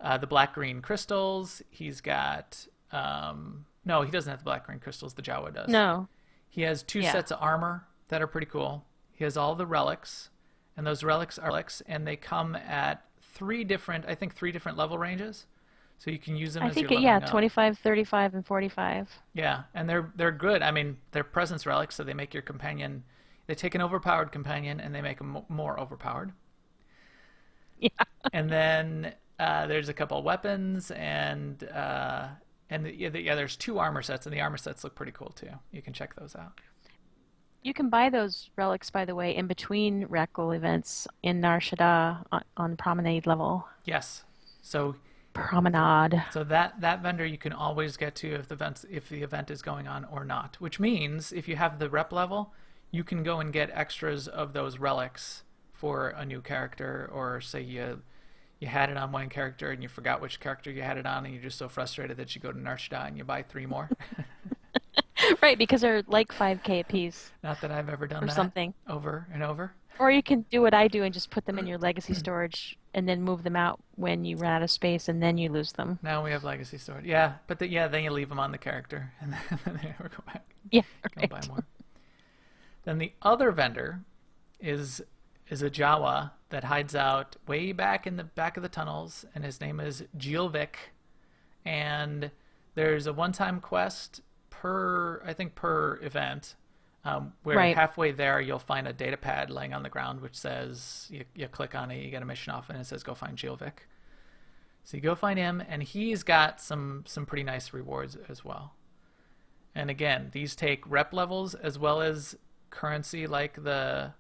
S2: the black-green crystals. He's got no, he doesn't have the black-green crystals. The Jawa does.
S3: No.
S2: He has 2 sets of armor that are pretty cool. He has all the relics, and those relics are relics, and they come at 3 different level ranges. So you can use them
S3: I
S2: as
S3: think,
S2: you're
S3: yeah,
S2: leveling up.
S3: 25, 35, and 45.
S2: Yeah, and they're good. I mean, they're presence relics, so they make your companion. They take an overpowered companion and they make them more overpowered.
S3: Yeah.
S2: And then there's a couple weapons there's 2 armor sets, and the armor sets look pretty cool too. You can check those out.
S3: You can buy those relics, by the way, in between Rakghoul events in Nar Shaddaa on Promenade level.
S2: Yes. So
S3: Promenade.
S2: So that vendor you can always get to if the event is going on or not. Which means if you have the rep level, you can go and get extras of those relics for a new character, or say you had it on one character and you forgot which character you had it on, and you're just so frustrated that you go to Nar Shaddaa and you buy 3 more.
S3: Right, because they're like 5K a piece.
S2: Not that I've ever done that
S3: something.
S2: Over and over.
S3: Or you can do what I do and just put them in your legacy storage and then move them out when you run out of space, and then you lose them.
S2: Now we have legacy storage. Yeah, but then you leave them on the character and then they never go back.
S3: Yeah,
S2: Go
S3: right.
S2: buy more. Then the other vendor is a Jawa that hides out way back in the back of the tunnels, and his name is Jilvik. And there's a one-time quest per event, where
S3: Right.
S2: halfway there you'll find a data pad laying on the ground which says, you click on it, you get a mission off, and it says go find Jilvik. So you go find him, and he's got some pretty nice rewards as well. And again, these take rep levels as well as currency, like the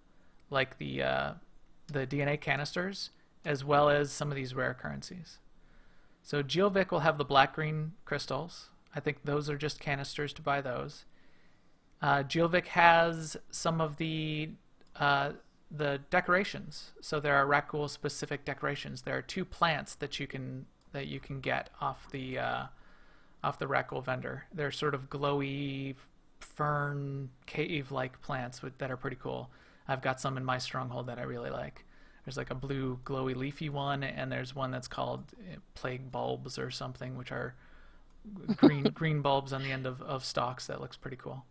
S2: DNA canisters, as well as some of these rare currencies. So Jilvik will have the black-green crystals. I think those are just canisters to buy those. Jilvik has some of the decorations. So there are Rakghoul specific decorations. There are 2 plants that you can get off the Rakghoul vendor. They're sort of glowy fern cave-like plants that are pretty cool. I've got some in my stronghold that I really like. There's like a blue glowy leafy one, and there's one that's called plague bulbs or something, which are green bulbs on the end of stalks. That looks pretty cool.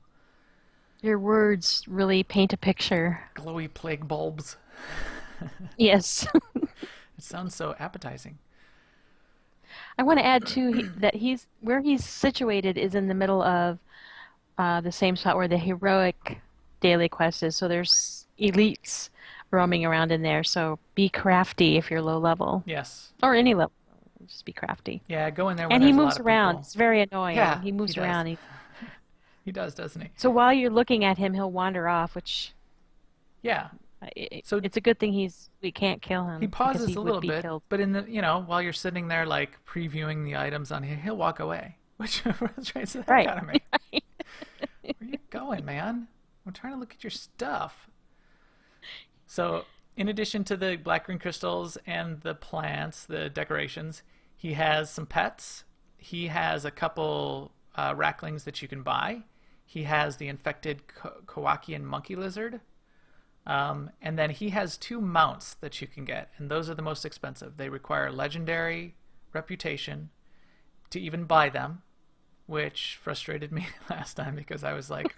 S3: Your words really paint a picture.
S2: Glowy plague bulbs.
S3: Yes.
S2: It sounds so appetizing.
S3: I want to add too that where he's situated is in the middle of the same spot where the heroic daily quest is. So there's elites roaming around in there. So be crafty if you're low level.
S2: Yes.
S3: Or any level. Just be crafty.
S2: Yeah, go in there when
S3: And he
S2: there's a
S3: moves
S2: lot of
S3: around.
S2: people.
S3: It's very annoying.
S2: Yeah,
S3: he moves
S2: he does.
S3: around.
S2: He does, doesn't he?
S3: So while you're looking at him, he'll wander off, which
S2: Yeah. So
S3: it's a good thing we can't kill him.
S2: he
S3: because
S2: pauses
S3: he
S2: a
S3: would
S2: little
S3: be
S2: bit,
S3: killed.
S2: but while you're sitting there like previewing the items on here, he'll walk away. Which frustrates the heck out of me.
S3: Right.
S2: Where you going, man? I'm trying to look at your stuff. So, in addition to the black-green crystals and the plants, the decorations, he has some pets. He has a couple racklings that you can buy. He has the infected Kowakian monkey lizard. And then he has 2 mounts that you can get, and those are the most expensive. They require legendary reputation to even buy them, which frustrated me last time because I was like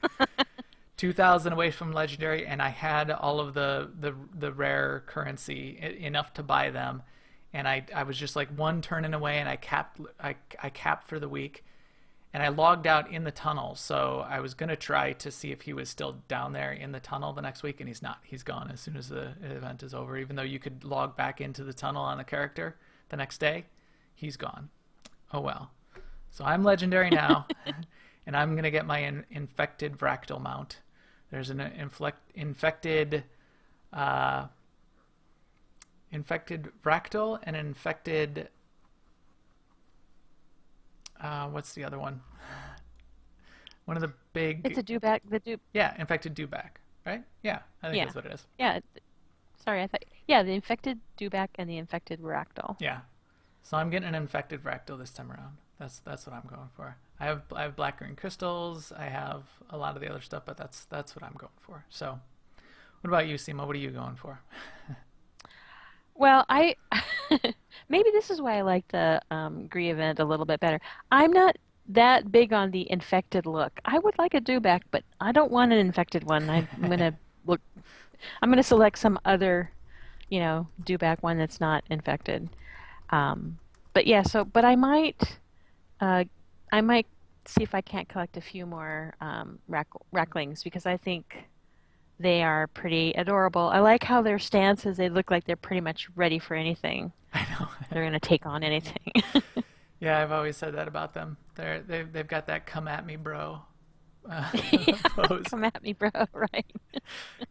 S2: 2,000 away from legendary, and I had all of the rare currency enough to buy them, and I was just like one turn away, and I capped for the week, and I logged out in the tunnel. So I was gonna try to see if he was still down there in the tunnel the next week, and he's not. He's gone as soon as the event is over. Even though you could log back into the tunnel on the character the next day, he's gone. Oh well. So I'm legendary now, and I'm gonna get my infected Vractal mount. There's an infected Vractal and an infected. What's the other one? One of the big.
S3: It's a dewback.
S2: Yeah, infected dewback, right? Yeah, I think that's what it is.
S3: Yeah. Sorry, I thought. Yeah, the infected dewback and the infected Rakghoul.
S2: Yeah. So I'm getting an infected Vractal this time around. That's what I'm going for. I have black-green crystals. I have a lot of the other stuff, but that's what I'm going for. So, what about you, Seema? What are you going for?
S3: Well, I maybe this is why I like the Gree event a little bit better. I'm not that big on the infected look. I would like a dewback, but I don't want an infected one. I'm gonna select some other, dewback one that's not infected. But But yeah, but uh, I might see if I can't collect a few more Racklings because I think they are pretty adorable. I like how their stance is. They look like they're pretty much ready for anything.
S2: I know.
S3: They're going to take on anything.
S2: Yeah, I've always said that about them. They've got that "come at me, bro" pose.
S3: Come at me, bro, right?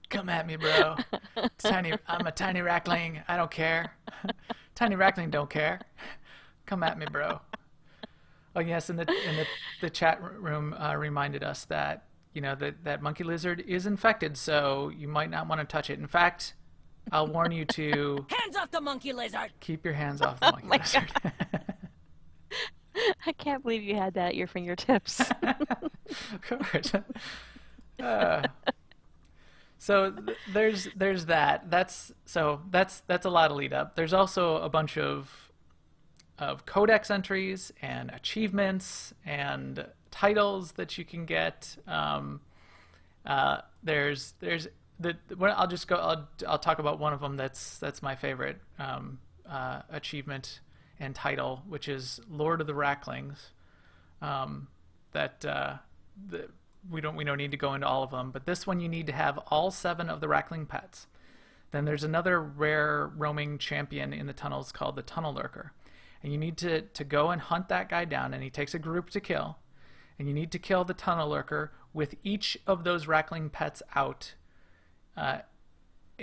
S2: Come at me, bro. I'm a tiny Rackling. I don't care. Tiny Rackling don't care. Come at me, bro. Oh yes, and the chat room reminded us that that monkey lizard is infected, so you might not want to touch it. In fact, I'll warn you to
S6: Hands off the monkey lizard!
S2: keep your hands off the monkey lizard.
S3: I can't believe you had that at your fingertips.
S2: Of course. So there's that. That's a lot of lead up. There's also a bunch of codex entries and achievements and titles that you can get. There's I'll talk about one of them that's my favorite achievement and title, which is Lord of the Racklings. We don't need to go into all of them, but this one you need to have all 7 of the Rackling pets. Then there's another rare roaming champion in the tunnels called the Tunnel Lurker, and you need to go and hunt that guy down, and he takes a group to kill, and you need to kill the Tunnel Lurker with each of those Rackling pets out.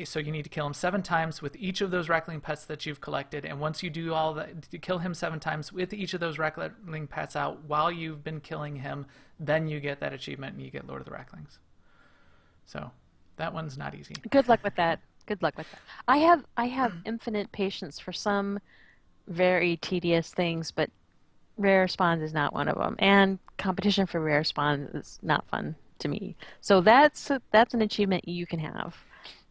S2: So you need to kill him 7 times with each of those Rackling pets that you've collected, and once you do all that, to kill him 7 times with each of those Rackling pets out while you've been killing him, then you get that achievement and you get Lord of the Racklings. So that one's not easy.
S3: Good luck with that. Good luck with that. I have infinite patience for some very tedious things, but rare spawns is not one of them, and competition for rare spawns is not fun to me. So that's an achievement you can have.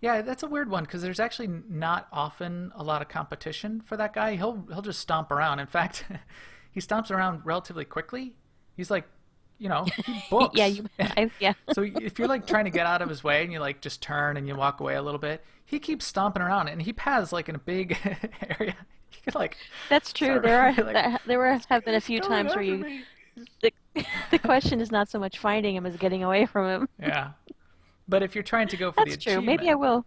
S2: Yeah, that's a weird one because there's actually not often a lot of competition for that guy. He'll just stomp around. In fact, he stomps around relatively quickly. He's like, he books.
S3: Yeah.
S2: So if you're like trying to get out of his way and you like just turn and you walk away a little bit, he keeps stomping around and he paths like in a big area. You could like.
S3: That's true. There have been a few times where the question is not so much finding him as getting away from him.
S2: Yeah. But if you're trying to go for the achievement,
S3: true. Maybe I will.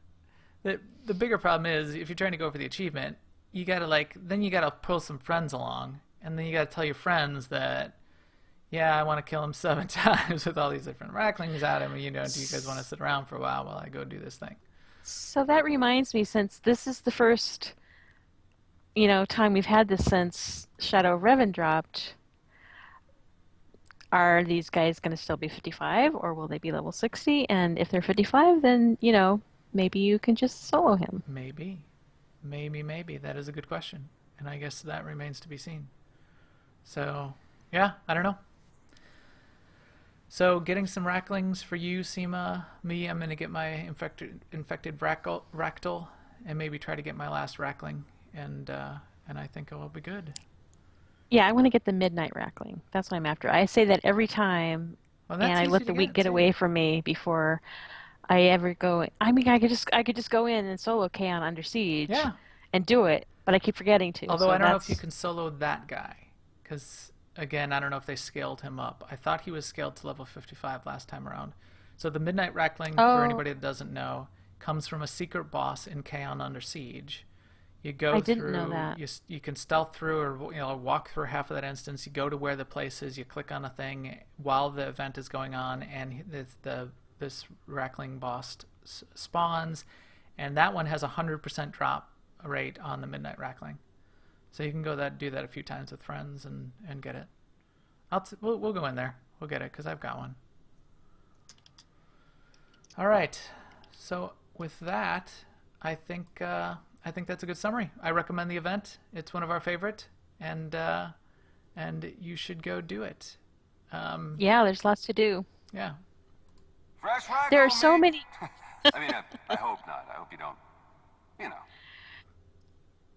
S2: The bigger problem is if you're trying to go for the achievement, you gotta pull some friends along, and then you gotta tell your friends that, I want to kill him 7 times with all these different Racklings at him. Do you guys want to sit around for a while I go do this thing?
S3: So that reminds me, since this is the first, time we've had this since Shadow of Revan dropped. Are these guys going to still be 55, or will they be level 60? And if they're 55, then, maybe you can just solo him.
S2: Maybe. That is a good question. And I guess that remains to be seen. So, yeah, I don't know. So, getting some Racklings for you, Seema. Me, I'm going to get my infected Rakghoul, and maybe try to get my last Rackling. And I think I will be good.
S3: Yeah, I want to get the Midnight Rackling. That's what I'm after. I say that every time, and I let the week get away from me before I ever go. I mean, I could just go in and solo Kaon Under Siege and do it, but I keep forgetting to.
S2: Although I don't know if you can solo that guy, because again, I don't know if they scaled him up. I thought he was scaled to level 55 last time around. So the Midnight Rackling, for anybody that doesn't know, comes from a secret boss in Kaon Under Siege. You go
S3: I
S2: through.
S3: didn't know that.
S2: You can stealth through, or walk through half of that instance. You go to where the place is. You click on a thing while the event is going on, and this Rackling boss spawns, and that one has 100% drop rate on the Midnight Rackling. So you can do that a few times with friends and get it. We'll go in there. We'll get it because I've got one. All right. So with that, I think that's a good summary. I recommend the event. It's one of our favorite, and you should go do it.
S3: Yeah, there's lots to do.
S2: Yeah.
S5: Fresh Rakghoul,
S3: There are so many.
S5: I mean, I hope not. I hope you don't.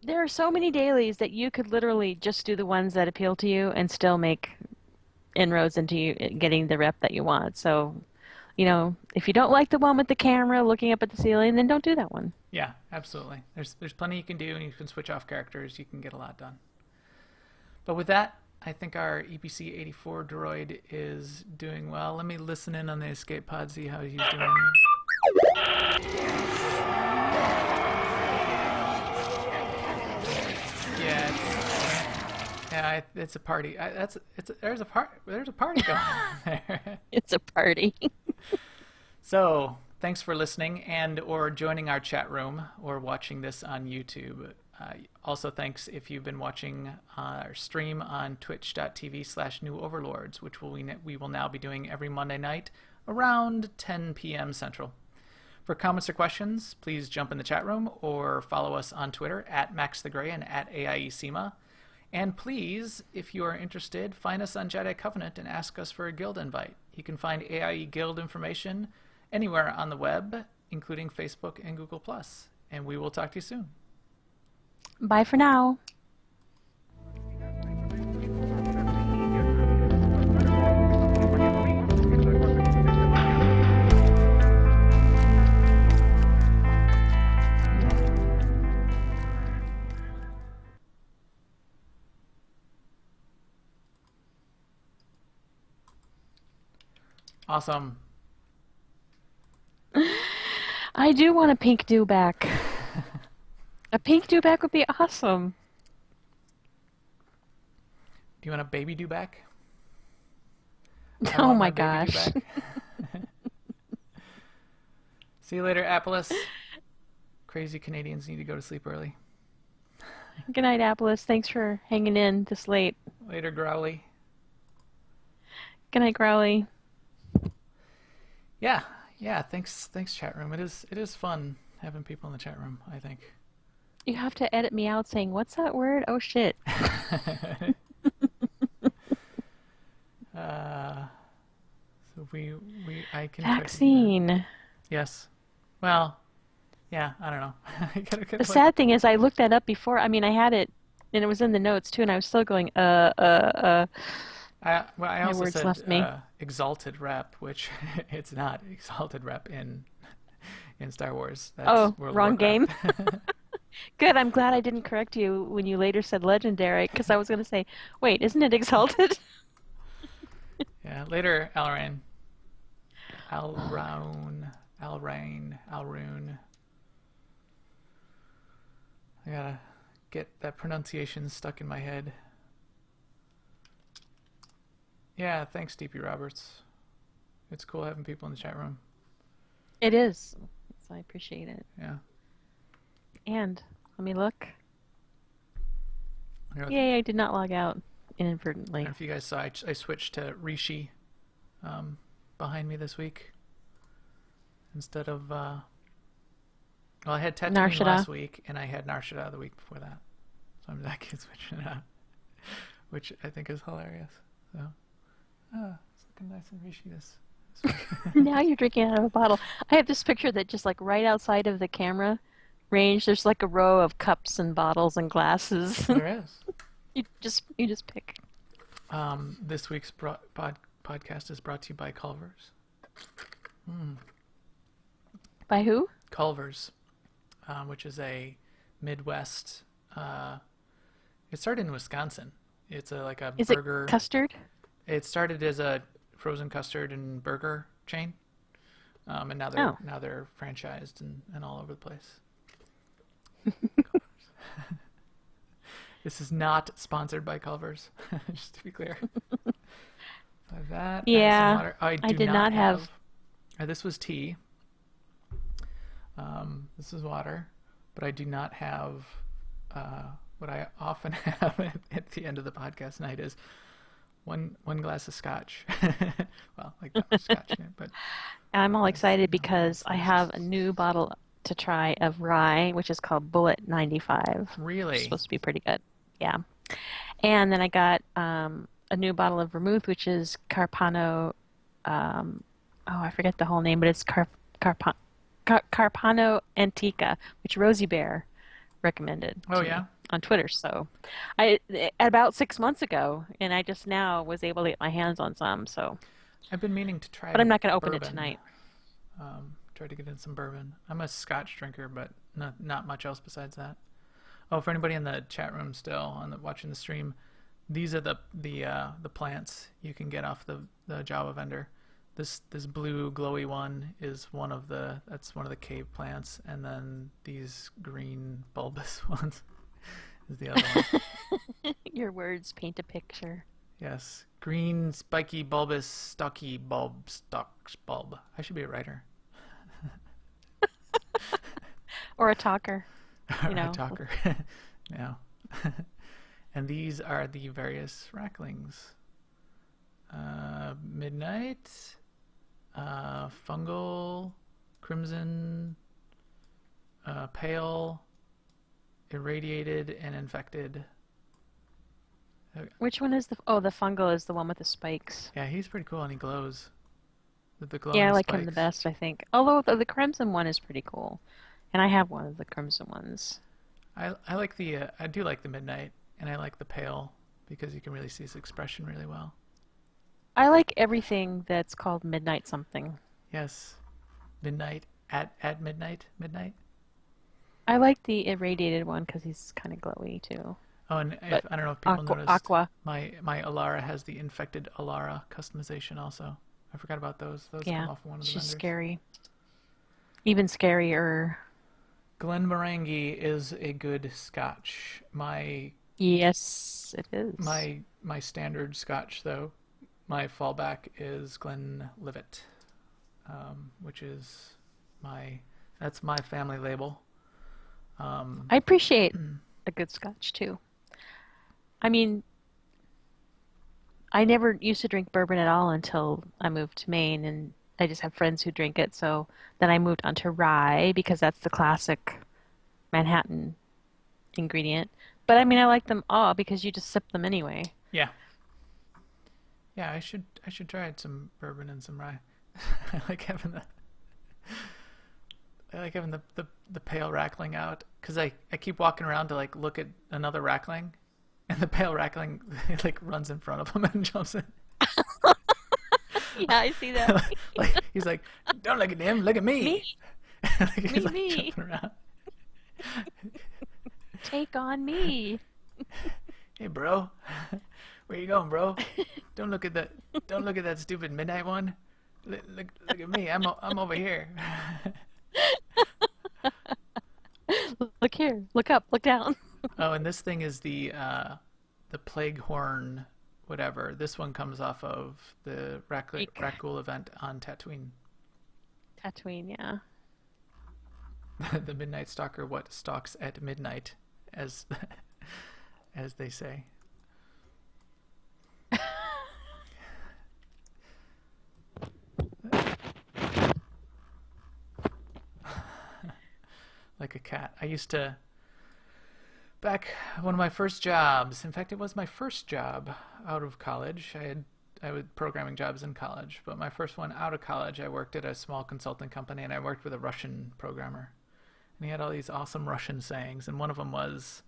S3: There are so many dailies that you could literally just do the ones that appeal to you and still make inroads into you getting the rep that you want. So, if you don't like the one with the camera looking up at the ceiling, then don't do that one.
S2: Yeah, absolutely. There's plenty you can do, and you can switch off characters. You can get a lot done. But with that, I think our EPC 84 droid is doing well. Let me listen in on the escape pod, see how he's doing. Yeah, it's a party. There's a party going on there.
S3: It's a party.
S2: So, thanks for listening and or joining our chat room or watching this on YouTube. Also, thanks if you've been watching our stream on twitch.tv/newoverlords, which we will now be doing every Monday night around 10 p.m. Central. For comments or questions, please jump in the chat room or follow us on Twitter @MaxTheGray and @AIESEMA. And please, if you are interested, find us on Jedi Covenant and ask us for a guild invite. You can find AIE Guild information anywhere on the web, including Facebook and Google+. And we will talk to you soon.
S3: Bye for now.
S2: Awesome.
S3: I do want a pink do-back. A pink do-back would be awesome.
S2: Do you want a baby do-back?
S3: Oh my gosh.
S2: See you later, Apollos. Crazy Canadians need to go to sleep early.
S3: Good night, Apollos. Thanks for hanging in this late.
S2: Later, Growly.
S3: Good night, Growly.
S2: Yeah. Thanks, chat room. It is fun having people in the chat room, I think.
S3: You have to edit me out saying, "What's that word? Oh shit."
S2: So I can.
S3: Vaccine.
S2: Yes. Well, yeah. I don't know.
S3: The sad thing is, I looked that up before. I mean, I had it, and it was in the notes too, and I was still going,
S2: I also
S3: words
S2: said
S3: left me.
S2: Exalted Rep, which it's not Exalted Rep in Star Wars. That's
S3: Oh,
S2: World of
S3: wrong game.
S2: Warcraft.
S3: Good. I'm glad I didn't correct you when you later said legendary, because I was going to say, wait, isn't it exalted?
S2: Yeah. Later, Alrain. Alrune. I gotta get that pronunciation stuck in my head. Yeah, thanks, DP Roberts. It's cool having people in the chat room.
S3: It is. So I appreciate it.
S2: Yeah.
S3: And let me look.
S2: I don't
S3: Yay, I did not log out inadvertently.
S2: know if you guys saw, I switched to Rishi behind me this week. Instead of, well, I had Tatooine
S3: Narshada.
S2: last week, and I had Narshada the week before that. So I'm back switching it out, which I think is hilarious. So, it's looking nice and Rishi this week.
S3: Now you're drinking out of a bottle. I have this picture that just like right outside of the camera range, there's like a row of cups and bottles and glasses.
S2: There is.
S3: You just pick.
S2: This week's podcast is brought to you by Culver's.
S3: By who?
S2: Culver's, which is a Midwest. It started in Wisconsin. It's like a
S3: Is
S2: burger.
S3: it custard?
S2: It started as a frozen custard and burger chain, and now they're franchised and all over the place. This is not sponsored by Culver's, just to be clear. That
S3: Yeah,
S2: some water. I
S3: did not have.
S2: This was tea. This is water, but I do not have what I often have at the end of the podcast night is one glass of scotch. Well, like not much scotch in it, but
S3: I'm all excited because I have a new bottle to try of rye, which is called Bullet 95.
S2: Really?
S3: It's supposed to be pretty good. Yeah. And then I got a new bottle of vermouth, which is Carpano. I forget the whole name, but it's Carpano Antica, which Rosie Bear recommended.
S2: Oh,
S3: to
S2: yeah?
S3: me on Twitter. So about 6 months ago, and I just now was able to get my hands on some. So,
S2: I've been meaning to try.
S3: but I'm not going to open it
S2: bourbon.
S3: tonight.
S2: Try to get in some bourbon. I'm a scotch drinker, but not much else besides that. Oh, for anybody in the chat room still watching the stream, These are the plants you can get off the Java vendor. This blue glowy one is one of the cave plants, and then these green bulbous ones is the other one.
S3: Your words paint a picture.
S2: Yes, green spiky bulbous stocky bulb. I should be a writer.
S3: Or a talker.
S2: Or a talker. Yeah. And these are the various racklings. Midnight, fungal, crimson, pale, irradiated, and infected.
S3: Which one is the fungal is the one with the spikes.
S2: Yeah, he's pretty cool and he glows. With the glowing
S3: Yeah, I like
S2: spikes.
S3: him the best, I think. Although the crimson one is pretty cool. And I have one of the crimson ones.
S2: I like I do like the midnight, and I like the pale because you can really see his expression really well.
S3: I like everything that's called midnight something.
S2: Yes. Midnight at midnight.
S3: I like the irradiated one because he's kind of glowy too.
S2: Oh, and I don't know if people noticed.
S3: Aqua.
S2: My Alara has the infected Alara customization also. I forgot about those. Those
S3: Yeah,
S2: come off one of the
S3: she's
S2: vendors.
S3: scary. Even scarier.
S2: Glenmorangie is a good Scotch.
S3: Yes, it is.
S2: My standard Scotch though, my fallback is Glenlivet, which is that's my family label.
S3: I appreciate a good Scotch too. I mean, I never used to drink bourbon at all until I moved to Maine, and I just have friends who drink it. So then I moved on to rye because that's the classic Manhattan ingredient. But I mean, I like them all because you just sip them anyway.
S2: Yeah. Yeah, I should try some bourbon and some rye. I like having the pale rackling out because I keep walking around to like look at another rackling, and the pale rackling like runs in front of him and jumps in.
S3: Yeah, I see that.
S2: Like he's like, don't look at him, look at me.
S3: Me.
S2: Like, he's like
S3: Me.
S2: jumping around.
S3: Take on me.
S2: Hey, bro, where you going, bro? Don't look at that stupid midnight one. Look at me. I'm over here.
S3: Look here. Look up. Look down.
S2: Oh, and this thing is the plague horn, whatever. This one comes off of the Rakghoul event on Tatooine.
S3: Tatooine, yeah.
S2: The Midnight Stalker, what stalks at midnight, as they say. Like a cat. I used to, back one of my first jobs, in fact it was my first job out of college. I had programming jobs in college, but my first one out of college I worked at a small consulting company, and I worked with a Russian programmer. And he had all these awesome Russian sayings, and one of them was,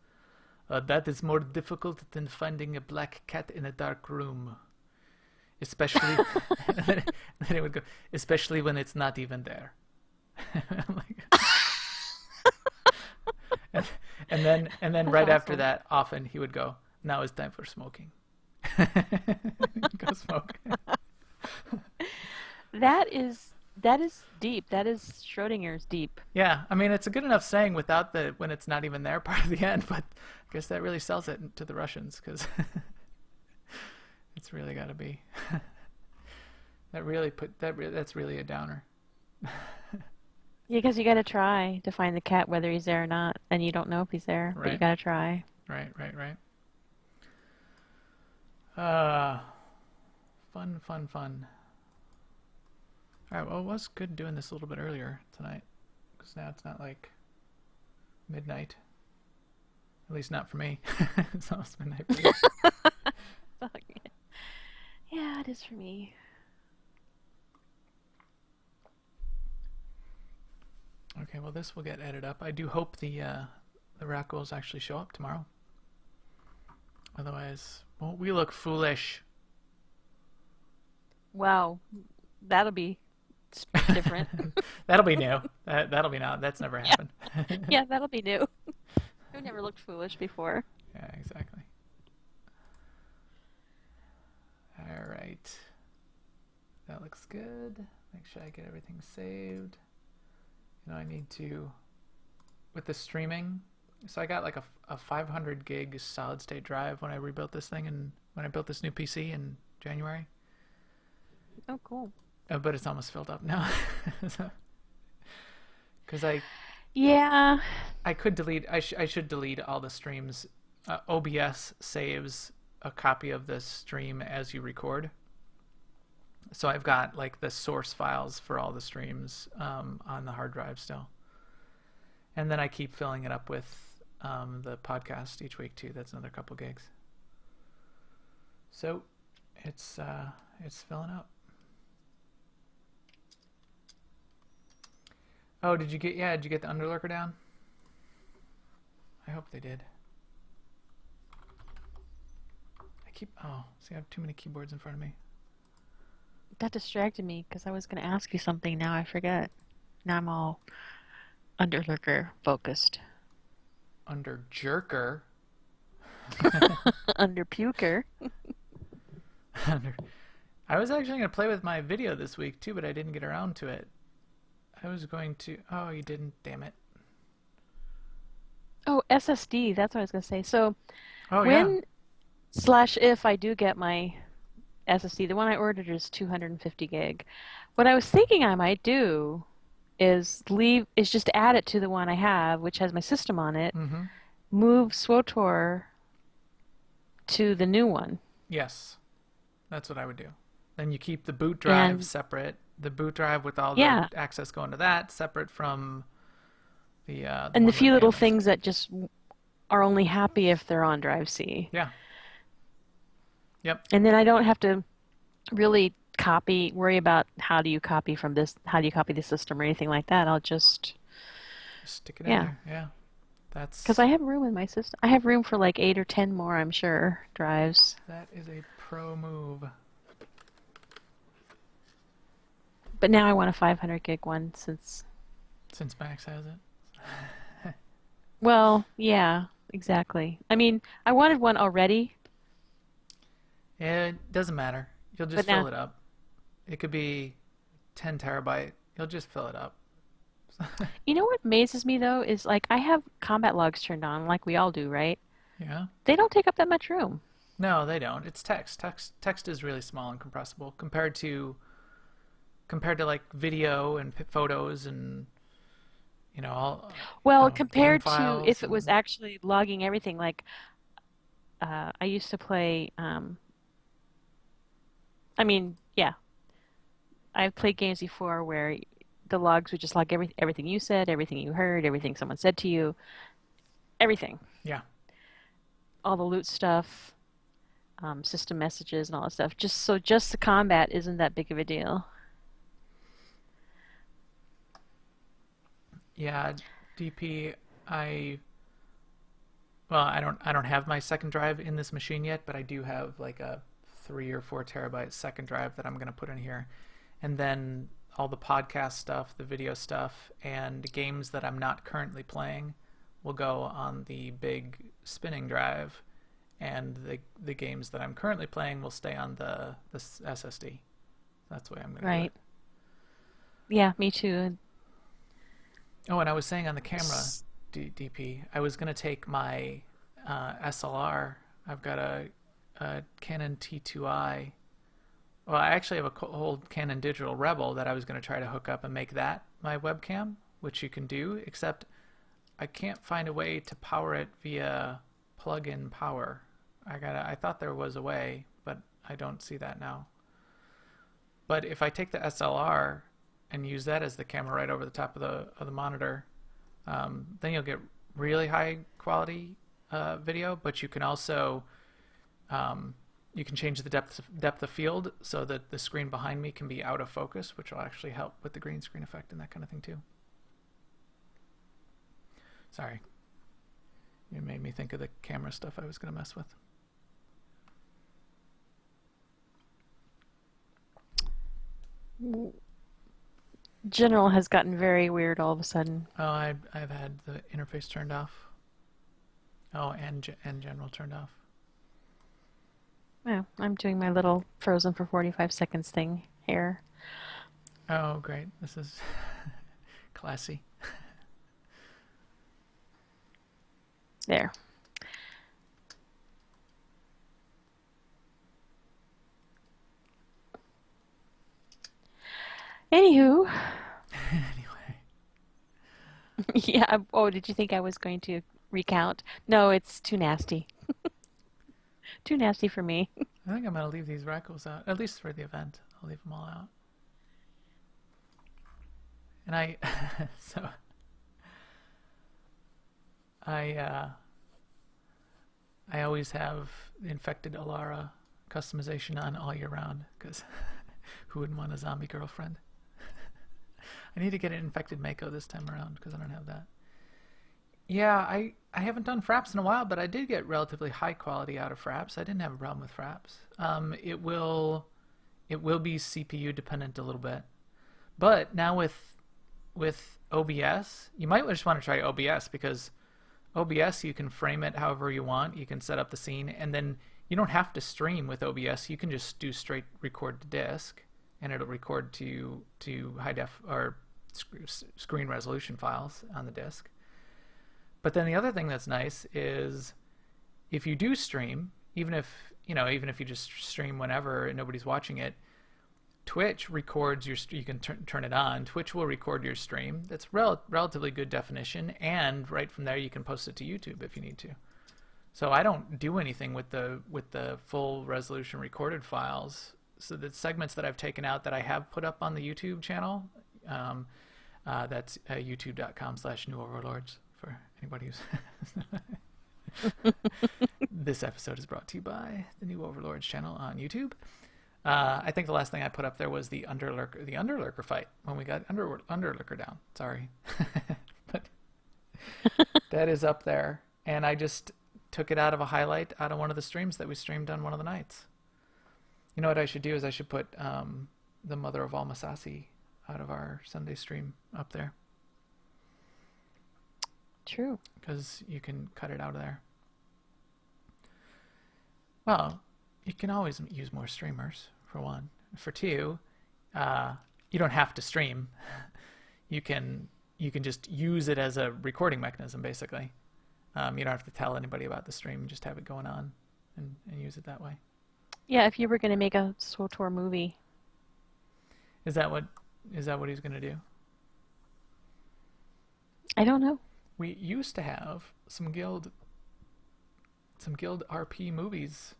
S2: that is more difficult than finding a black cat in a dark room. Especially, and then it would go, especially when it's not even there. I'm like, and then right after that, often he would go, now it's time for smoking. Go smoke.
S3: That is deep. That is Schrodinger's deep.
S2: Yeah, I mean, it's a good enough saying without the when it's not even there part of the end, but I guess that really sells it to the Russians because it's really got to be. That's really a downer.
S3: Yeah, because you got to try to find the cat whether he's there or not, and you don't know if he's there, but you
S2: Right.
S3: got to try.
S2: Right. Fun. All right, well, it was good doing this a little bit earlier tonight, because now it's not like midnight. At least not for me. It's almost midnight for you.
S3: Yeah, it is for me.
S2: Okay, well, this will get edited up. I do hope the Rakghouls actually show up tomorrow. Otherwise, won't we look foolish?
S3: Wow, that'll be different.
S2: That'll be new. That'll be now. That's never happened.
S3: Yeah, that'll be new. I've never looked foolish before.
S2: Yeah, exactly. All right. That looks good. Make sure I get everything saved. I need to, with the streaming, so I got like a 500 gig solid state drive when I rebuilt this thing and when I built this new PC in January.
S3: Oh, cool.
S2: But it's almost filled up now. Because
S3: Yeah.
S2: I could delete, I should delete all the streams. OBS saves a copy of the stream as you record. So I've got like the source files for all the streams on the hard drive still. And then I keep filling it up with the podcast each week too. That's another couple gigs. So it's filling up. Oh, did you get the Underlurker down? I hope they did. See, I have too many keyboards in front of me.
S3: That distracted me because I was going to ask you something. Now I forget. Now I'm all Underlurker focused.
S2: Under jerker.
S3: Under puker.
S2: I was actually going to play with my video this week too, but I didn't get around to it. I was going to. Oh, you didn't. Damn it.
S3: Oh, SSD. That's what I was going to say. So
S2: Oh,
S3: when / if I do get my SSD, the one I ordered is 250 gig. What I was thinking I might do is just add it to the one I have, which has my system on it.
S2: Mm-hmm.
S3: Move SWTOR to the new one.
S2: Yes, that's what I would do. Then you keep the boot drive separate. The boot drive with all the access going to that separate from the
S3: and the few little things that just are only happy if they're on drive C.
S2: Yeah. Yep.
S3: And then I don't have to really worry about how do you copy the system or anything like that. I'll just
S2: stick it in there. Yeah. That's
S3: because I have room in my system. I have room for like 8 or 10 more, I'm sure, drives.
S2: That is a pro move.
S3: But now I want a 500 gig one since
S2: Max has it.
S3: Well, yeah, exactly. I mean, I wanted one already.
S2: It doesn't matter. You'll just fill it up. It could be 10 terabyte. You'll just fill it up.
S3: You know what amazes me though is like I have combat logs turned on like we all do, right?
S2: Yeah.
S3: They don't take up that much room.
S2: No, they don't. It's text. Text is really small and compressible compared to like video and photos and all.
S3: Well, compared to if it was actually logging everything, like I used to play. I mean, yeah, I've played games before where the logs would just log everything you said, everything you heard, everything someone said to you, everything.
S2: Yeah.
S3: All the loot stuff, system messages, and all that stuff. Just the combat isn't that big of a deal.
S2: Yeah, DP. I don't have my second drive in this machine yet, but I do have like a 3 or 4 terabyte second drive that I'm going to put in here, and then all the podcast stuff, the video stuff, and games that I'm not currently playing will go on the big spinning drive, and the games that I'm currently playing will stay on the SSD. That's the way I'm going to do it.
S3: Yeah, me too.
S2: Oh, and I was saying on the camera, DP, I was going to take my SLR. I've got a Canon T2i. Well, I actually have a old Canon Digital Rebel that I was going to try to hook up and make that my webcam, which you can do, except I can't find a way to power it via plug-in power. I thought there was a way, but I don't see that now. But if I take the SLR and use that as the camera right over the top of the monitor, then you'll get really high quality video. But you can also you can change the depth of field so that the screen behind me can be out of focus, which will actually help with the green screen effect and that kind of thing too. Sorry, you made me think of the camera stuff I was going to mess with.
S3: General has gotten very weird all of a sudden.
S2: Oh, I've had the interface turned off. Oh, and general turned off.
S3: Oh, I'm doing my little frozen for 45 seconds thing here.
S2: Oh, great. This is classy.
S3: There. Anywho,
S2: Anyway.
S3: yeah. Oh, did you think I was going to recount? No, it's too nasty. Too nasty for me.
S2: I think I'm going to leave these Rakghouls out, at least for the event. I'll leave them all out. And so, I always have the infected Alara customization on all year round, because who wouldn't want a zombie girlfriend? I need to get an infected Mako this time around, because I don't have that. Yeah, I haven't done fraps in a while, but I did get relatively high quality out of fraps. I didn't have a problem with fraps. It will be CPU dependent a little bit, but now with OBS, you might just want to try OBS, because OBS, you can frame it however you want. You can set up the scene, and then you don't have to stream with OBS. You can just do straight record to disk, and it'll record to high def or screen resolution files on the disk. But then the other thing that's nice is if you do stream, even if you just stream whenever and nobody's watching it, Twitch records your. You can turn it on. Twitch will record your stream. That's relatively good definition, and right from there you can post it to YouTube if you need to. So I don't do anything with the full resolution recorded files. So the segments that I've taken out that I have put up on the YouTube channel, that's youtube.com/newoverlords for anybody who's. This episode is brought to you by the New Overlords channel on YouTube. I think the last thing I put up there was the Underlurker fight when we got Underlurker down. Sorry, but that is up there, and I just took it out of a highlight out of one of the streams that we streamed on one of the nights. You know what I should do is I should put the Mother of all Masasi out of our Sunday stream up there.
S3: True.
S2: Because you can cut it out of there. Well, you can always use more streamers, for one. For two, you don't have to stream. You can just use it as a recording mechanism, basically. You don't have to tell anybody about the stream. You just have it going on and use it that way.
S3: Yeah, if you were going to make a SWTOR movie.
S2: Is that what he's going to do?
S3: I don't know.
S2: We used to have some guild RP movies.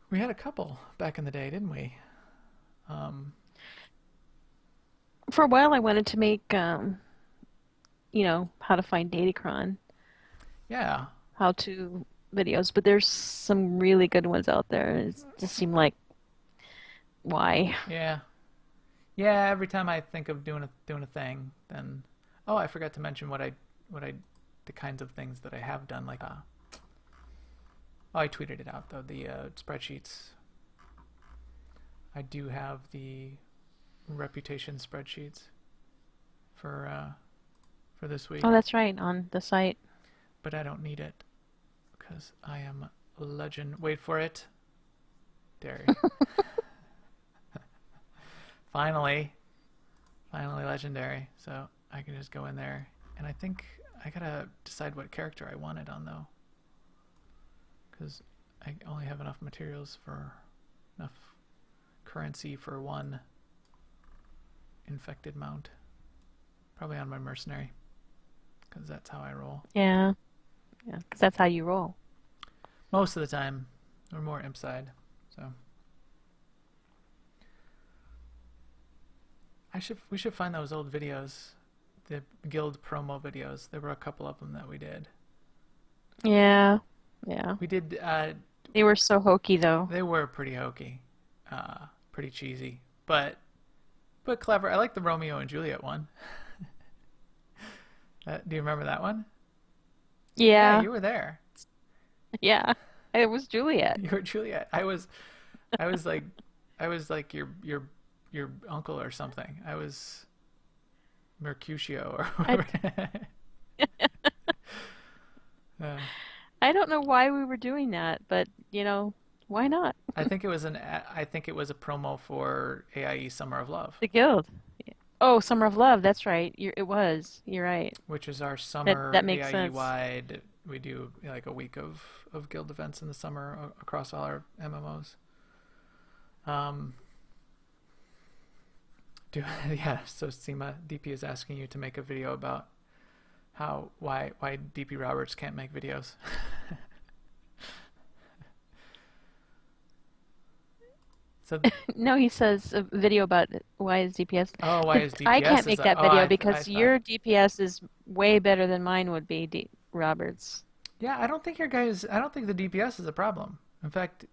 S2: We had a couple back in the day, didn't we?
S3: For a while I wanted to make how to find Datacron.
S2: Yeah.
S3: How to videos, but there's some really good ones out there. It just seemed like, why?
S2: Yeah. Yeah, every time I think of doing a thing, then I forgot to mention the kinds of things that I have done, like I tweeted it out though, the spreadsheets. I do have the reputation spreadsheets for this week.
S3: Oh, that's right, on the site.
S2: But I don't need it because I am a legend. Wait for it. Derry. Finally legendary. So I can just go in there, and I think I gotta decide what character I want it on though, because I only have enough materials for enough currency for one infected mount. Probably on my mercenary, because that's how I roll.
S3: Yeah, because that's how you roll.
S2: Most of the time, or more imp side. So we should find those old videos, the guild promo videos. There were a couple of them that we did.
S3: Yeah.
S2: We did.
S3: They were so hokey though.
S2: They were pretty hokey, pretty cheesy, but clever. I like the Romeo and Juliet one. Do you remember that one?
S3: Yeah.
S2: Yeah, you were there.
S3: Yeah, it was Juliet.
S2: You were Juliet. I was like your uncle or something. I was Mercutio or whatever.
S3: I don't know why we were doing that, but Why not?
S2: I think it was I think it was a promo for AIE Summer of Love,
S3: The guild. Oh, Summer of Love. That's right. It was. You're right.
S2: which is our
S3: That
S2: summer
S3: makes
S2: AIE
S3: sense.
S2: wide. We do like a week of guild events in the summer across all our MMOs. Um, yeah. So Seema DP is asking you to make a video about why DP Roberts can't make videos. So
S3: No, he says a video about why is DPS.
S2: oh, why is
S3: I can't
S2: DPS is
S3: make that
S2: oh
S3: video
S2: I
S3: because
S2: thought
S3: your DPS is way better than mine would be, Roberts.
S2: yeah I don't think the DPS is a problem. In fact,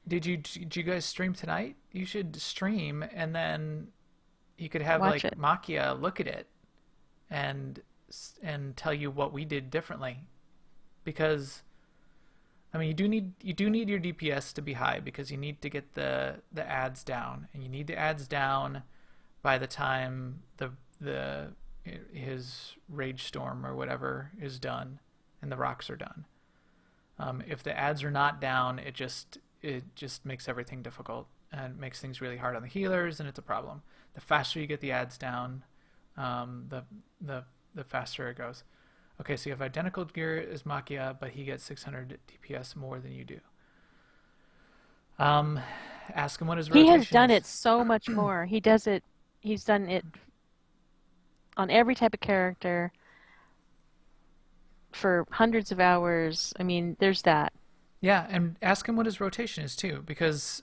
S2: did you guys stream tonight? You should stream and then you could have
S3: Watch
S2: like
S3: it.
S2: Makia look at it and tell you what we did differently because I mean you do need your DPS to be high because you need to get the ads down and you need the ads down by the time the his rage storm or whatever is done and the rocks are done. If the ads are not down, it just makes everything difficult and makes things really hard on the healers, and it's a problem. The faster you get the ads down, the the faster it goes. Okay, so you have identical gear as Makia, but he gets 600 DPS more than you do. Um, Ask him what his
S3: He has
S2: rotation
S3: done
S2: is.
S3: it so much more. He does it. He's done it on every type of character for hundreds of hours. I mean, there's that.
S2: Yeah, and ask him what his rotation is too, because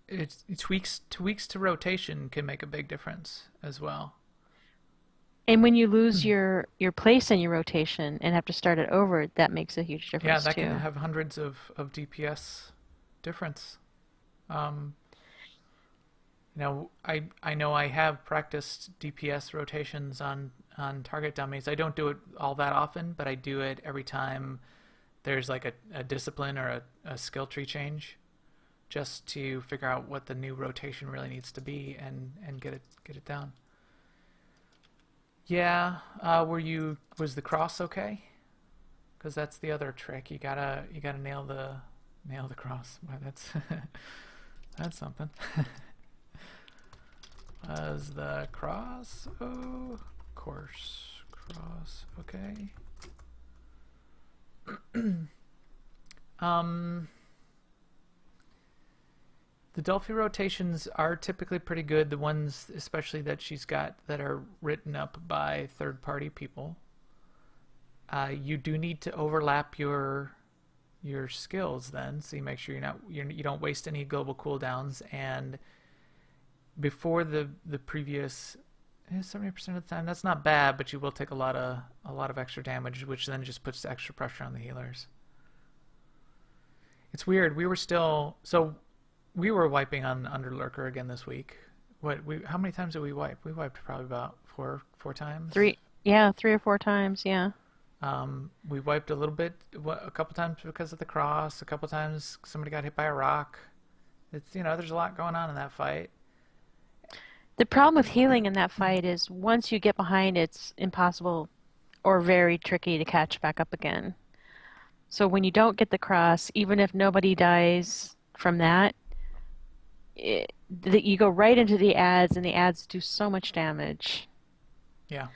S2: it tweaks to rotation can make a big difference as well.
S3: And when you lose your place in your rotation and have to start it over, that makes a huge
S2: Yeah,
S3: difference
S2: that
S3: too.
S2: can have hundreds of DPS difference. Um, I know I have practiced DPS rotations on target dummies. I don't do it all that often, but I do it every time there's like a discipline or a skill tree change, just to figure out what the new rotation really needs to be and get it down. Yeah, was the cross okay? Because that's the other trick. You gotta nail the cross. Wow, that's that's something. Was the cross? Oh, of course, cross. Okay. Um, the Dolphy rotations are typically pretty good. The ones, especially that she's got that are written up by third-party people. You do need to overlap your skills then, so you make sure you don't waste any global cooldowns. And before the previous 70% of the time, that's not bad, but you will take a lot of extra damage, which then just puts extra pressure on the healers. It's weird. We were wiping on Underlurker again this week. How many times did we wipe? We wiped probably about four times.
S3: Three or four times, yeah.
S2: We wiped a little bit, a couple times because of the cross. A couple times somebody got hit by a rock. It's there's a lot going on in that fight.
S3: The problem with healing in that fight is once you get behind, it's impossible or very tricky to catch back up again. So when you don't get the cross, even if nobody dies from that, you go right into the ads, and the ads do so much damage.
S2: Yeah.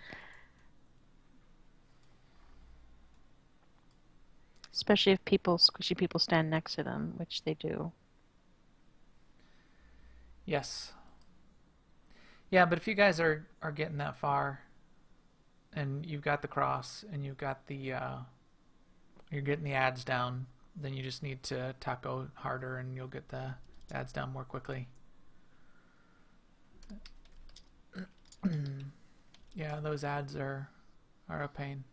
S3: Especially if squishy people stand next to them, which they do.
S2: Yes. Yeah, but if you guys are getting that far, and you've got the cross, and you've got you're getting the ads down, then you just need to taco harder, and you'll get the ads down more quickly. Yeah, those ads are a pain.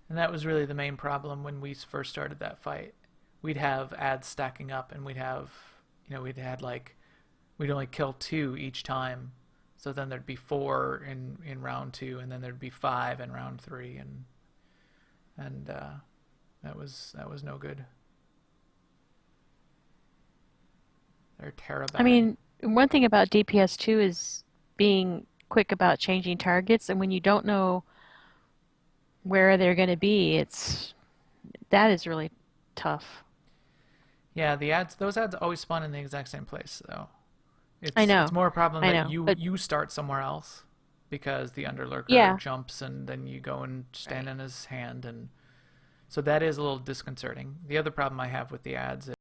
S2: And that was really the main problem when we first started that fight. We'd have ads stacking up, and we'd only kill 2 each time. So then there'd be 4 in round 2, and then there'd be 5 in round 3, and that was no good. They're terrible.
S3: I mean, one thing about DPS 2 is being quick about changing targets, and when you don't know where they're going to be, that is really tough.
S2: Yeah, those ads always spawn in the exact same place, though.
S3: I know.
S2: It's more a problem
S3: I
S2: that
S3: know, but
S2: you start somewhere else because the underlurker
S3: yeah,
S2: jumps and then you go and stand
S3: right.
S2: in his hand, and so that is a little disconcerting. The other problem I have with the ads